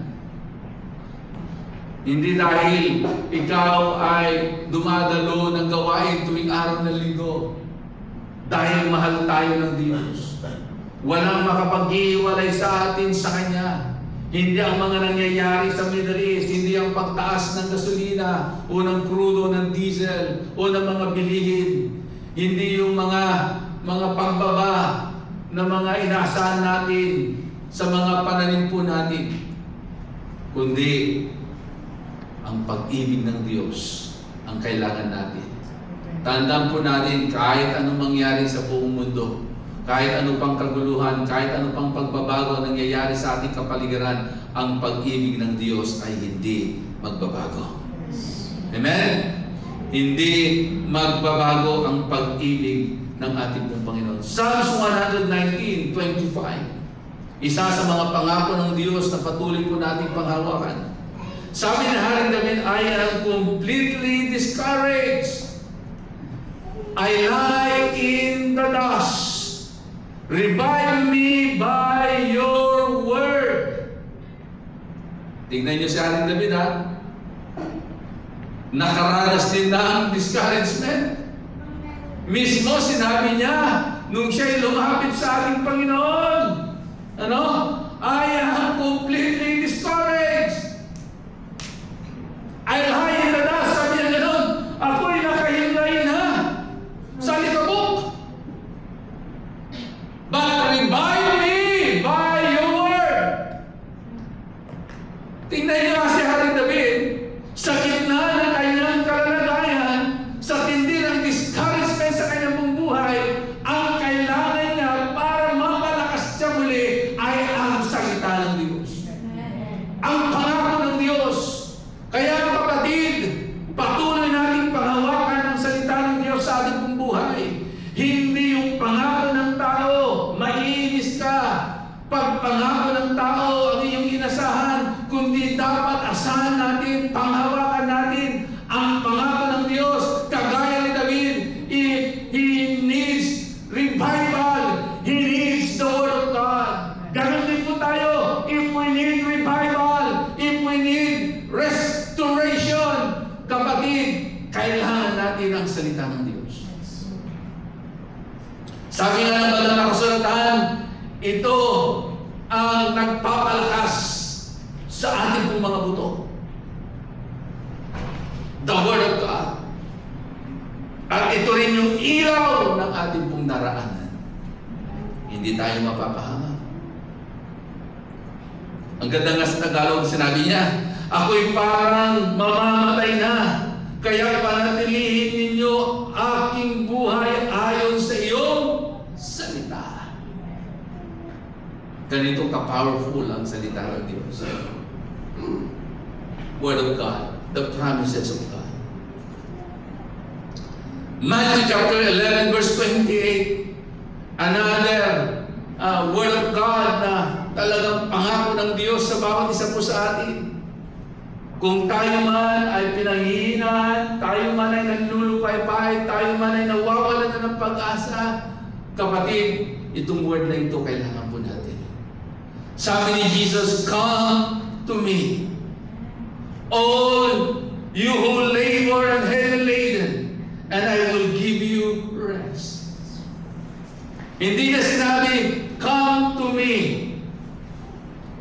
Hindi dahil ikaw ay dumadalo ng gawain tuwing araw ng linggo. Dahil mahal tayo ng Diyos. Walang makapag-iwalay sa atin sa Kanya. Hindi ang mga nangyayari sa Middle East, hindi ang pagtaas ng gasolina o ng krudo, ng diesel o ng mga bilihin. Hindi yung mga pagbaba na mga inaasahan natin sa mga pananim po natin. Kundi ang pag-ibig ng Diyos ang kailangan natin. Tandaan po natin kahit anong mangyari sa buong mundo, kahit ano pang kaguluhan, kahit ano pang pagbabago ang nangyayari sa ating kapaligiran, ang pag-ibig ng Diyos ay hindi magbabago. Amen? Hindi magbabago ang pag-ibig ng ating pong Panginoon. Psalms 119:25. Isa sa mga pangako ng Diyos na patuloy po nating panghawakan. Sabi ni Haring David, I am completely discouraged. I lie in the dust. Revive me by your word. Tingnan niyo si Haring David, ha? Nakaranas din na ang discouragement. Mismo sinabi niya, nung siya'y lumapit sa ating Panginoon, I am completely discouraged. I lie in the dust. Sabi niya gano'n, ako'y nakahilay na sa likabok. But revive me by your word. Tingnan niyo si Haring David, sa gitna ng kanyang kalalagayan, sa tindi ng discouragement sa kanyang buong buhay, ang kailangan niya para mapalakas siya muli ay ang salita ng Diyos. Ang pangako ng Diyos. Kaya kapatid, patuloy nating panghawakan ang salita ng Diyos sa ating buong buhay. Hindi yung pangako ng tao, maiinis ka. Pag pangako ng tao ang iyong inasahan, kundi dapat asahan natin, panghawakan natin ang pangako ng Diyos. Kagaya ni David, he needs revival. He needs the Word of God. Ganun din po tayo. If we need revival, if we need restoration, kapatid, kailangan natin ang salita ng Diyos. Sabi nga ng banal na kasulatan, ito ang nagpapalakas sa ating pong mga buto. The Word of God. At ito rin yung ilaw ng ating pong naraanan. Hindi tayo mapapahama. Ang ganda nga sa Tagalog, sinabi niya, ako'y parang mamamatay na, kaya panatilihin ninyo aking buhay ayon sa iyong salita. Ganito ka-powerful ang salita ng Diyos. Word of God, the promises of God. Matthew chapter 11 verse 28, another word of God na talagang pangako ng Diyos sa bawat isa po sa atin. Kung tayo man ay pinanghihinaan, tayo man ay naglulupay-pay, tayo man ay nawawalan na ng pag-asa, kapatid, itong word na ito kailangan po natin. Sabi ni Jesus, come to me, all you who labor and heavy laden, and I will give you rest. Hindi niya sinabi, come to me,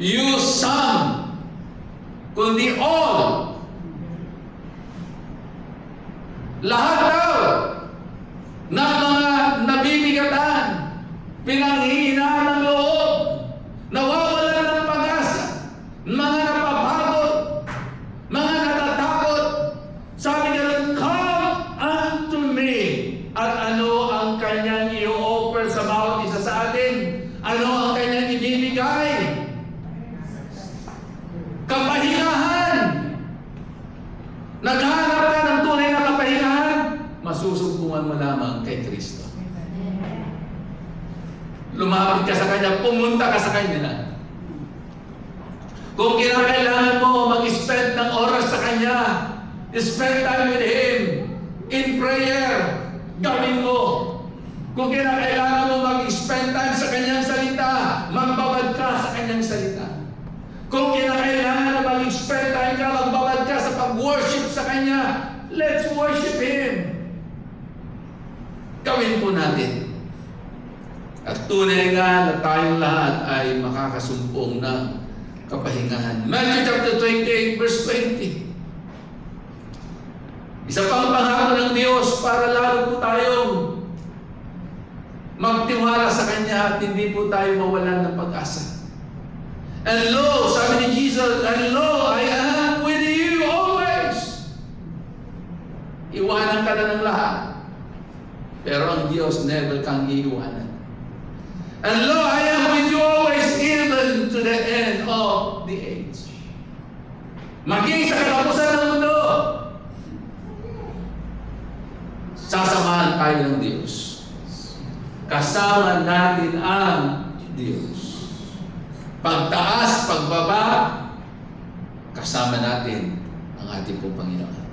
you some, kundi all. Lahat daw ng mga nabibigatan, pinanghihinaan ng loob, nawawalan ng pag-asa, mga napapagod, mga natatakot. Sabi niya, come unto me. At ano ang kanyang i-offer sa bawat isa sa atin? Ano ang kanyang ibibigay? Kapahingahan. Naghahanap ka ng tunay na kapahingahan, masusumpungan mo lamang kay Kristo. Lumapit ka sa Kanya, pumunta ka sa Kanya. Kung kinakailangan mo mag-spend ng oras sa Kanya, spend time with Him in prayer, gawin mo. Kung kinakailangan mo mag-spend time sa Kanyang salita, magbabad ka sa Kanyang salita. Kung kinakailangan na mag-spend time ka, magbabad ka sa pag-worship sa Kanya, let's worship Him. Gawin po natin. At tunay nga na tayong lahat ay makakasumpong ng kapahingahan. Matthew chapter 28 verse 20. Isa pang pangako ng Diyos para lalo po tayong magtiwala sa Kanya at hindi po tayo mawalan ng pag-asa. And lo, sabi ni Jesus, and lo, I am with you always. Iwanan ka na ng lahat. Pero ang Diyos never kang iiwanan. And lo, I am with you always, even to the end of the age. Maging sa katapusan ng mundo, sasamahan tayo ng Diyos. Kasama natin ang Diyos. Pagtaas, pagbaba, kasama natin ang ating pong Panginoon.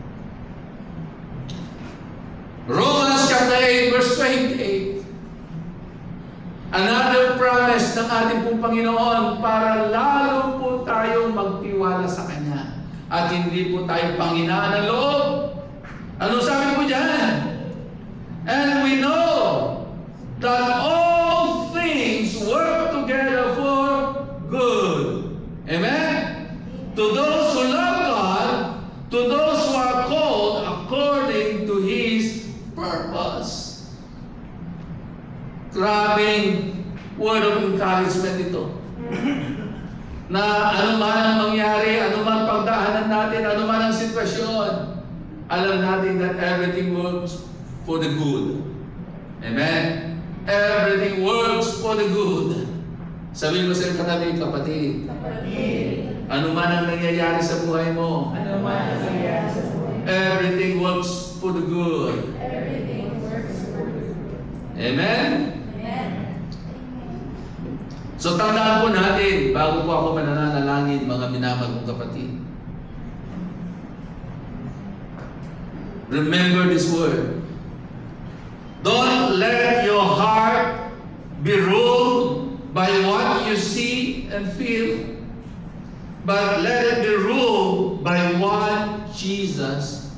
Romans chapter 8 verse 28. Another promise ng ating pong Panginoon para lalo po tayong magtiwala sa Kanya at hindi po tayo panghinaan ng loob. Ano sabi po dyan? And we know that all things work together for good. Amen? To those who love God, to those who are called according to His purpose. Grabing word of encouragement ito. na ano man ang mangyari, ano man pagdaanan natin, ano man ang sitwasyon, alam natin that everything works for the good. Amen? Everything works for the good. Sabihin mo sa katabi, kapatid, ano man ang nangyayari sa buhay mo, everything works for the good. Amen? So tandaan po natin, bago po ako mananalangin, mga minamahal kong kapatid. Remember this word. Don't let your heart be ruled by what you see and feel, but let it be ruled by what Jesus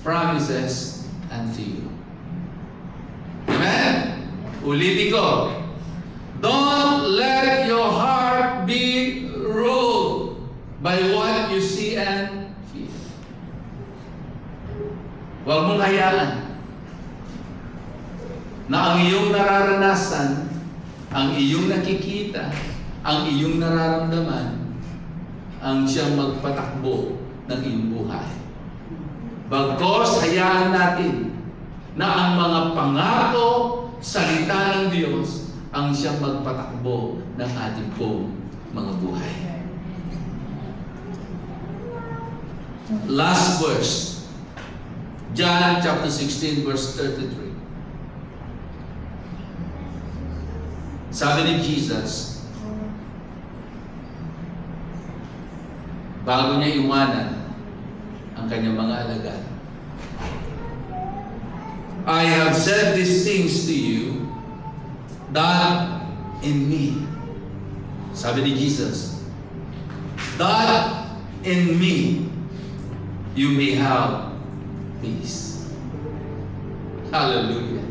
promises unto you. Amen? Ulitin ko. Don't let your heart be ruled by what you see and feel. Huwag mong hayaan na ang iyong nararanasan, ang iyong nakikita, ang iyong nararamdaman, ang siyang magpatakbo ng iyong buhay. Bagkos, hayaan natin na ang mga pangako, salita ng Diyos, ang siyang magpatakbo ng ating pong mga buhay. Last verse. John chapter 16 verse 33. Sabi ni Jesus, bago niya iwanan ang kanyang mga alagad, I have said these things to you that in me, sabi ni Jesus, that in me you may have peace. Hallelujah.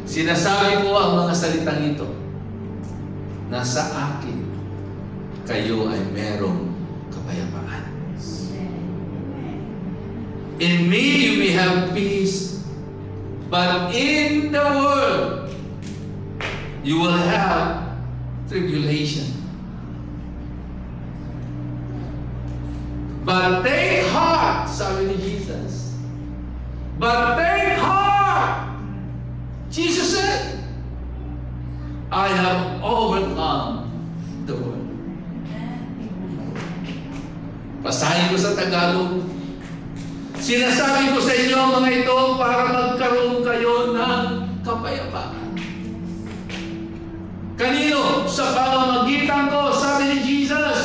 Sinasabi ko ang mga salitang ito na sa akin kayo ay merong kapayapaan. In me you may have peace, but in the world you will have tribulation. But take heart, sabi ni Jesus. But take heart. Jesus said, I have overcome the world. Basahin ko sa Tagalog. Sinasabi ko sa inyo ang mga ito para magkaroon kayo ng kapayapaan. Kanino? Sa pamamagitan ko, sabi ni Jesus,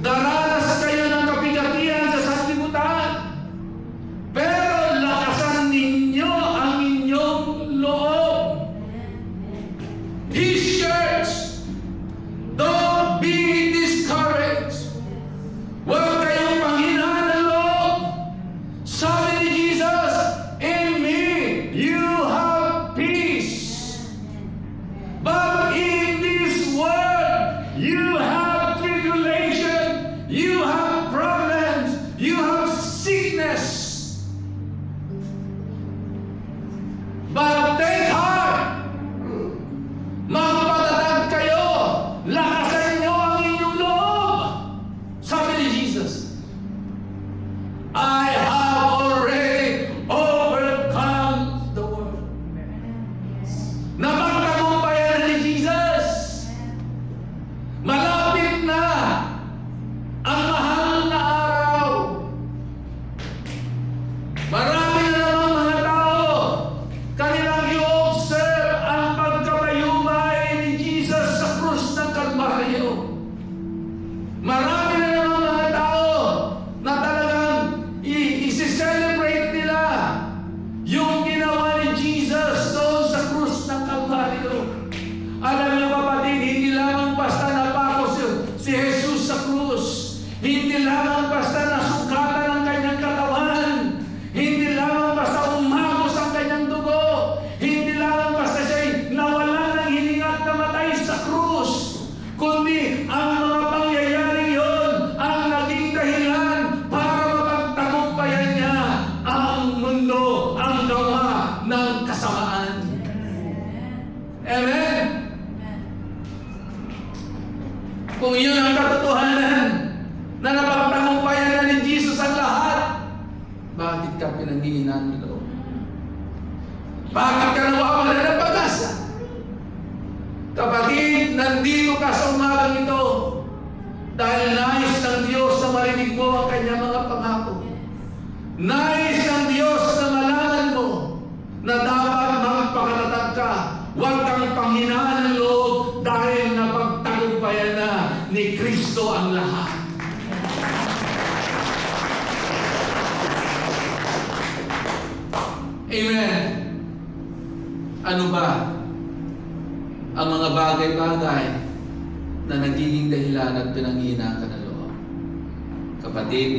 daranas kayo ng kapigatian sa sanlibutan, pero lakasan ninyo ang inyong loob. His church, don't be discouraged. Huwag kayong panghinaan ng loob. Sabi ni Jesus, in me you have peace. But in this world you have tribulation, you have problems, you have sickness. But take heart. Magpatatag kayo. Lakasan niyo ang inyong loob. Sabi ni Jesus, I have already overcome the world. Napagtagumpayan na ni Jesus. Malapit na ang mahal na araw. Marami na namang mga tao kanilang i-observe ang pagkapayumay ni Jesus sa krus ng Kalbaryo. Marami na namang mga tao na talagang i-celebrate nila yung ginawa ni Jesus doon sa krus ng Kalbaryo. Alam niyo kapatid, hindi lamang basta napako si Jesus sa krus. Hindi lamang basta nasugatan ang kanyang katawan. Hindi lamang basta umagos ang kanyang dugo. Hindi lamang basta siya'y nawalan ng hininga at namatay sa krus. Kundi ang mga pangyayari yon ang naging dahilan para mapagtagumpayan niya ang mundo, ang gawa ng kasamaan. Amen? Bakit ka nawawalan ng pag-asa? Kapatid, nandito ka sa umagang ito dahil nais ng Diyos na marinig mo ang kanyang mga pangako. Nais ng Diyos na malaman mo na dapat magpakatatag ka. Huwag kang panghinaan ng loob dahil napagtagumpayan na ni Kristo ang lahat. Amen. Ano ba ang mga bagay-bagay na nagiging dahilan at pinanghina ka ng loob? Kapatid,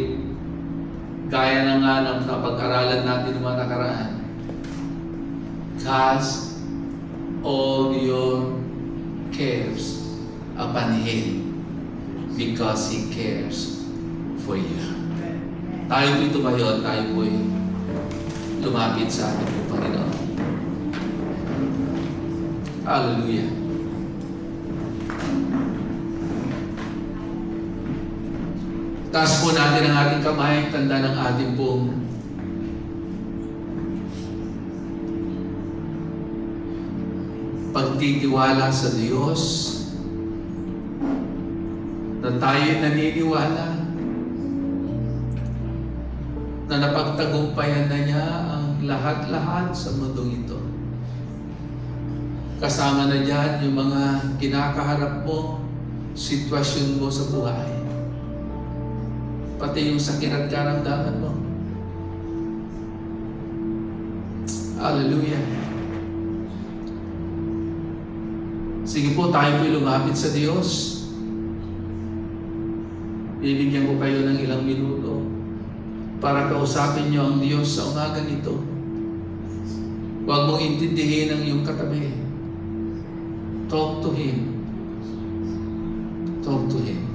gaya na nga ng napag-aralan natin ng mga nakaraan, cast all your cares upon Him because He cares for you. Tayo po'y tumayo at tayo po'y lumapit sa ating Panginoon. Hallelujah. Taas po natin ang ating kamay, tanda ng ating pong pagtitiwala sa Diyos, na tayo naniniwala na napagtagumpayan na niya ang lahat-lahat sa mundong ito. Kasama na dyan yung mga kinakaharap mo, sitwasyon mo sa buhay. Pati yung sakit at karamdaman mo. Hallelujah. Sige po, tayo po'y lumapit sa Diyos. Bibigyan ko kayo ng ilang minuto para kausapin niyo ang Diyos sa umaga nito. Huwag mong intindihin ang iyong katabi. Talk to Him. Talk to Him.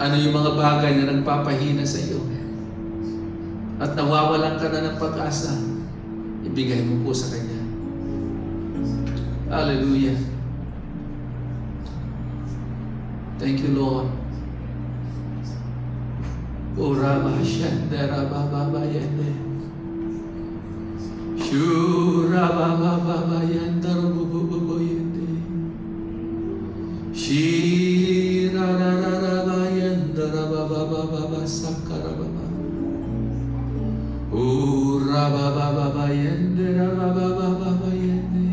Ano yung mga bagay na nagpapahina sa iyo? At nawawalan ka na ng pag-asa, ibigay mo po sa Kanya. Hallelujah. Thank you, Lord. Ora Mahashanda Rababayende. Shura Bababayanda Rubububoyende. Shira Rabayanda Rabababa Sakarababa. Ura Bababayende Rababayende.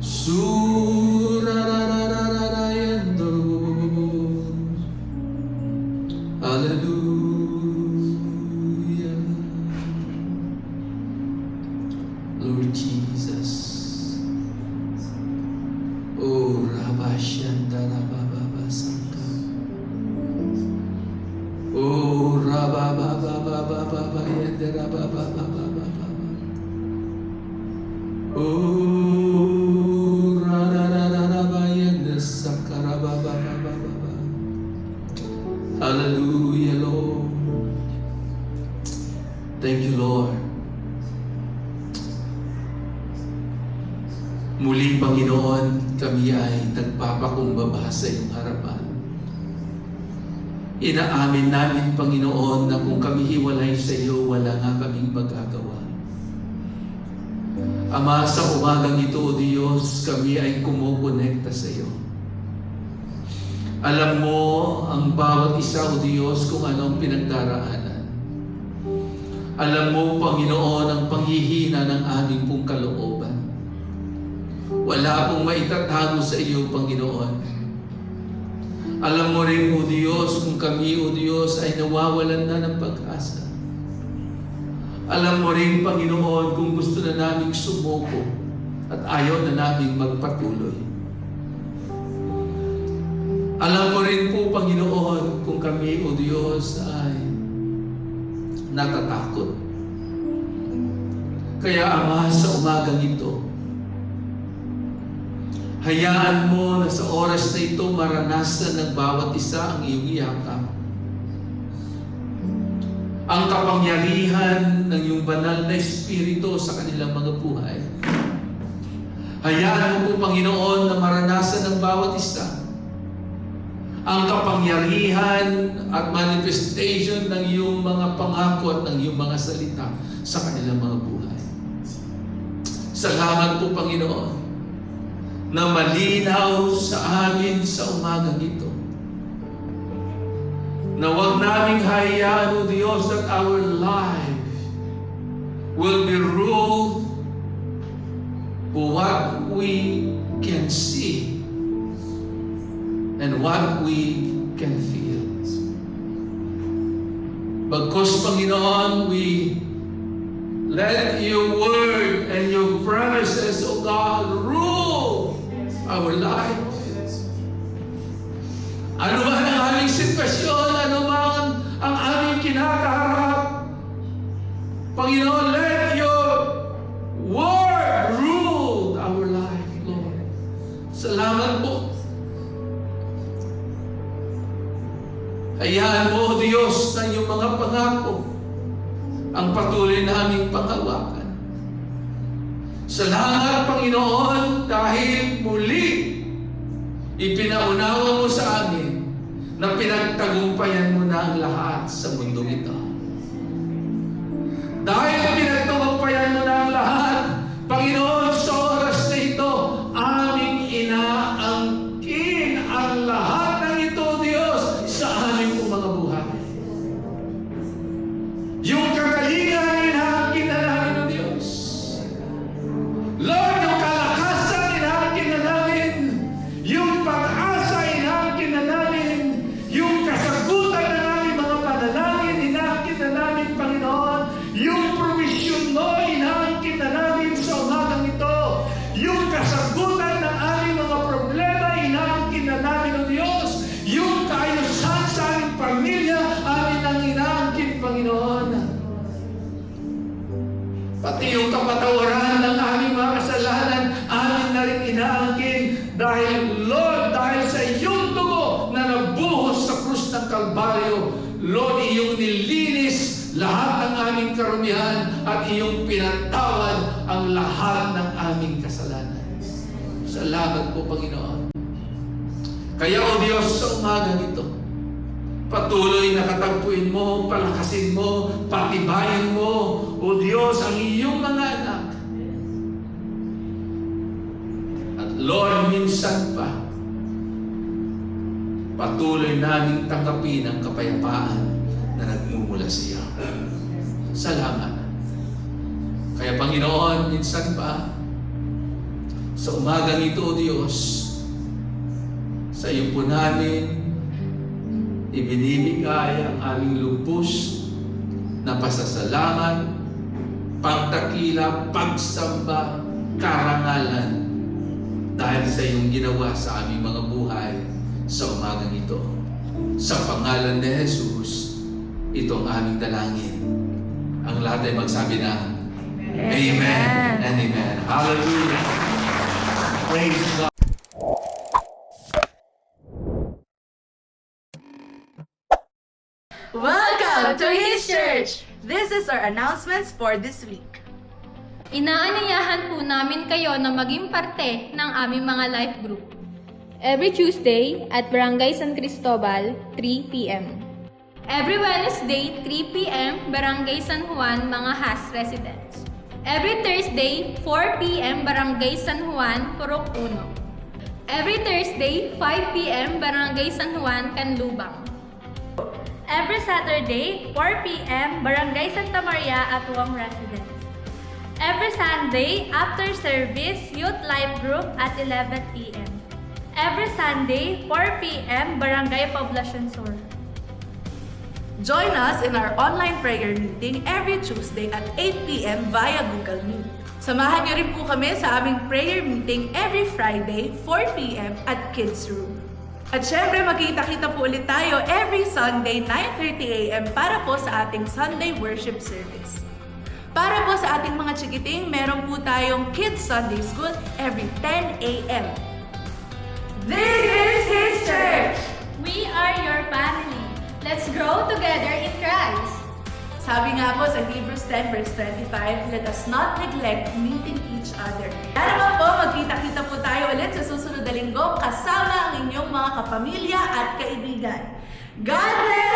Sura Rarayanda Rubububo. Hallelujah. Lord Jesus. Oh, Rabashanda Rabababa Sanka. Oh, Rabababa Yende Rabababa. Oh, Rarararaba Yende Sakarabababa. Hallelujah, Lord. Thank you, Lord. Muli, Panginoon, kami ay nagpapakumbaba sa iyong harapan. Inaamin namin, Panginoon, na kung kami hiwalay sa iyo, wala nga kaming magagawa. Ama, sa umagang ito, O Diyos, kami ay kumukonekta sa iyo. Alam mo ang bawat isa, O Diyos, kung anong pinagdaraanan. Alam mo, Panginoon, ang panghihina ng aming pong kalooban. Wala pong maitatago sa iyo, Panginoon. Alam mo rin, O Diyos, kung kami, O Diyos, ay nawawalan na ng pag-asa. Alam mo rin, Panginoon, kung gusto na naming sumuko at ayaw na naming magpatuloy. Alam mo rin po, Panginoon, kung kami, O Diyos, ay natatakot. Kaya, Ama, sa umagang ito, hayaan mo na sa oras na ito maranasan ng bawat isa ang iyong yakap. Ang kapangyarihan ng iyong banal na Espiritu sa kanilang mga buhay. Hayaan mo po, Panginoon, na maranasan ng bawat isa ang kapangyarihan at manifestation ng iyong mga pangako at ng iyong mga salita sa kanilang mga buhay. Salamat po, Panginoon, na malinaw sa amin sa umagang ito. Na huwag naming hayaan, O Diyos, that our life will be ruled for what we can see and what we can feel. Bagkus, Panginoon, we let your word and your promises, O God, rule our lives. Ano man ang aming sitwasyon, ano man ang aming kinakaharap, Panginoon, let your word rule our life, Lord. Salamat po. Hayaan mo, Diyos, na iyong mga pangako ang patuloy naming panghawakan. Salamat, Panginoon, dahil muli ipinaunawa mo sa amin na pinagtagumpayan mo na ang lahat sa mundong ito. Dahil pinagtagumpayan mo na ang lahat, Panginoon, sa oras na ito, aming inaangkin ang lahat ng ito, Diyos, sa aming mga buhay. Yung kagalingan, inaangkin na namin, O Diyos. Lord, yung kalakasan, inaangkin na namin. Yung pag-asa, inaangkin na namin. Yung kasagutan na namin, mga panalangin, inaangkin na namin, Panginoon. Yung provision mo, inaangkin na namin sa umagang ito. Yung kasagutan ng aming mga problema, inaangkin na namin, O Diyos. Yung kaayusan sa aming pamilya, amin ang inaangkin, Panginoon. Pati yung kapatawaran ng aming mga kasalanan, amin na rin inaangkin. Dahil, Lord, dahil sa iyong dugo na nabuhos sa krus ng Kalbaryo, Lord, iyong nilinis lahat ng aming karumihan at iyong pinatawad ang lahat ng aming kasalanan. Salamat po, Panginoon. Kaya, O Diyos, sa umagang ito, patuloy na katagpuin mo, palakasin mo, patibayin mo, O Diyos, ang iyong mga anak. At Lord, minsan pa, patuloy naming tanggapin ang kapayapaan na nagmumula sa iyo. Salamat. Kaya Panginoon, minsan pa, sa umagang ito, O Diyos, sa iyo po namin ibinibigay ang aming lubos na pasasalamat, pagdakila, pagsamba, karangalan dahil sa iyong ginawa sa aming mga buhay sa umagang ito. Sa pangalan ni Jesus, ito ang aming dalangin. Ang lahat ay magsabi na Amen and Amen. Hallelujah. Praise God. Welcome to His Church! This is our announcements for this week. Inaanyayahan po namin kayo na maging parte ng aming mga life group. Every Tuesday at Barangay San Cristobal, 3 p.m. Every Wednesday, 3 p.m., Barangay San Juan, mga Has residents. Every Thursday, 4 p.m., Barangay San Juan, Purok 1. Every Thursday, 5 p.m., Barangay San Juan, Canlubang. Every Saturday, 4 p.m., Barangay Santa Maria, Atuang residents. Every Sunday, after service, Youth Life Group at 11 p.m. Every Sunday, 4 p.m., Barangay Poblacion Sur. Join us in our online prayer meeting every Tuesday at 8 p.m. via Google Meet. Samahan niyo rin po kami sa aming prayer meeting every Friday, 4 p.m. at Kids Room. At syempre, magkita-kita po ulit tayo every Sunday, 9:30 a.m. para po sa ating Sunday Worship Service. Para po sa ating mga chikiting, meron po tayong Kids Sunday School every 10 a.m. This is His Church! We are your family. Let's grow together in Christ. Sabi nga po sa Hebrews 10 verse 25, let us not neglect meeting each other. Kaya naman po, magkita-kita po tayo ulit sa susunod na linggo Linggo kasama ang inyong mga kapamilya at kaibigan. God bless!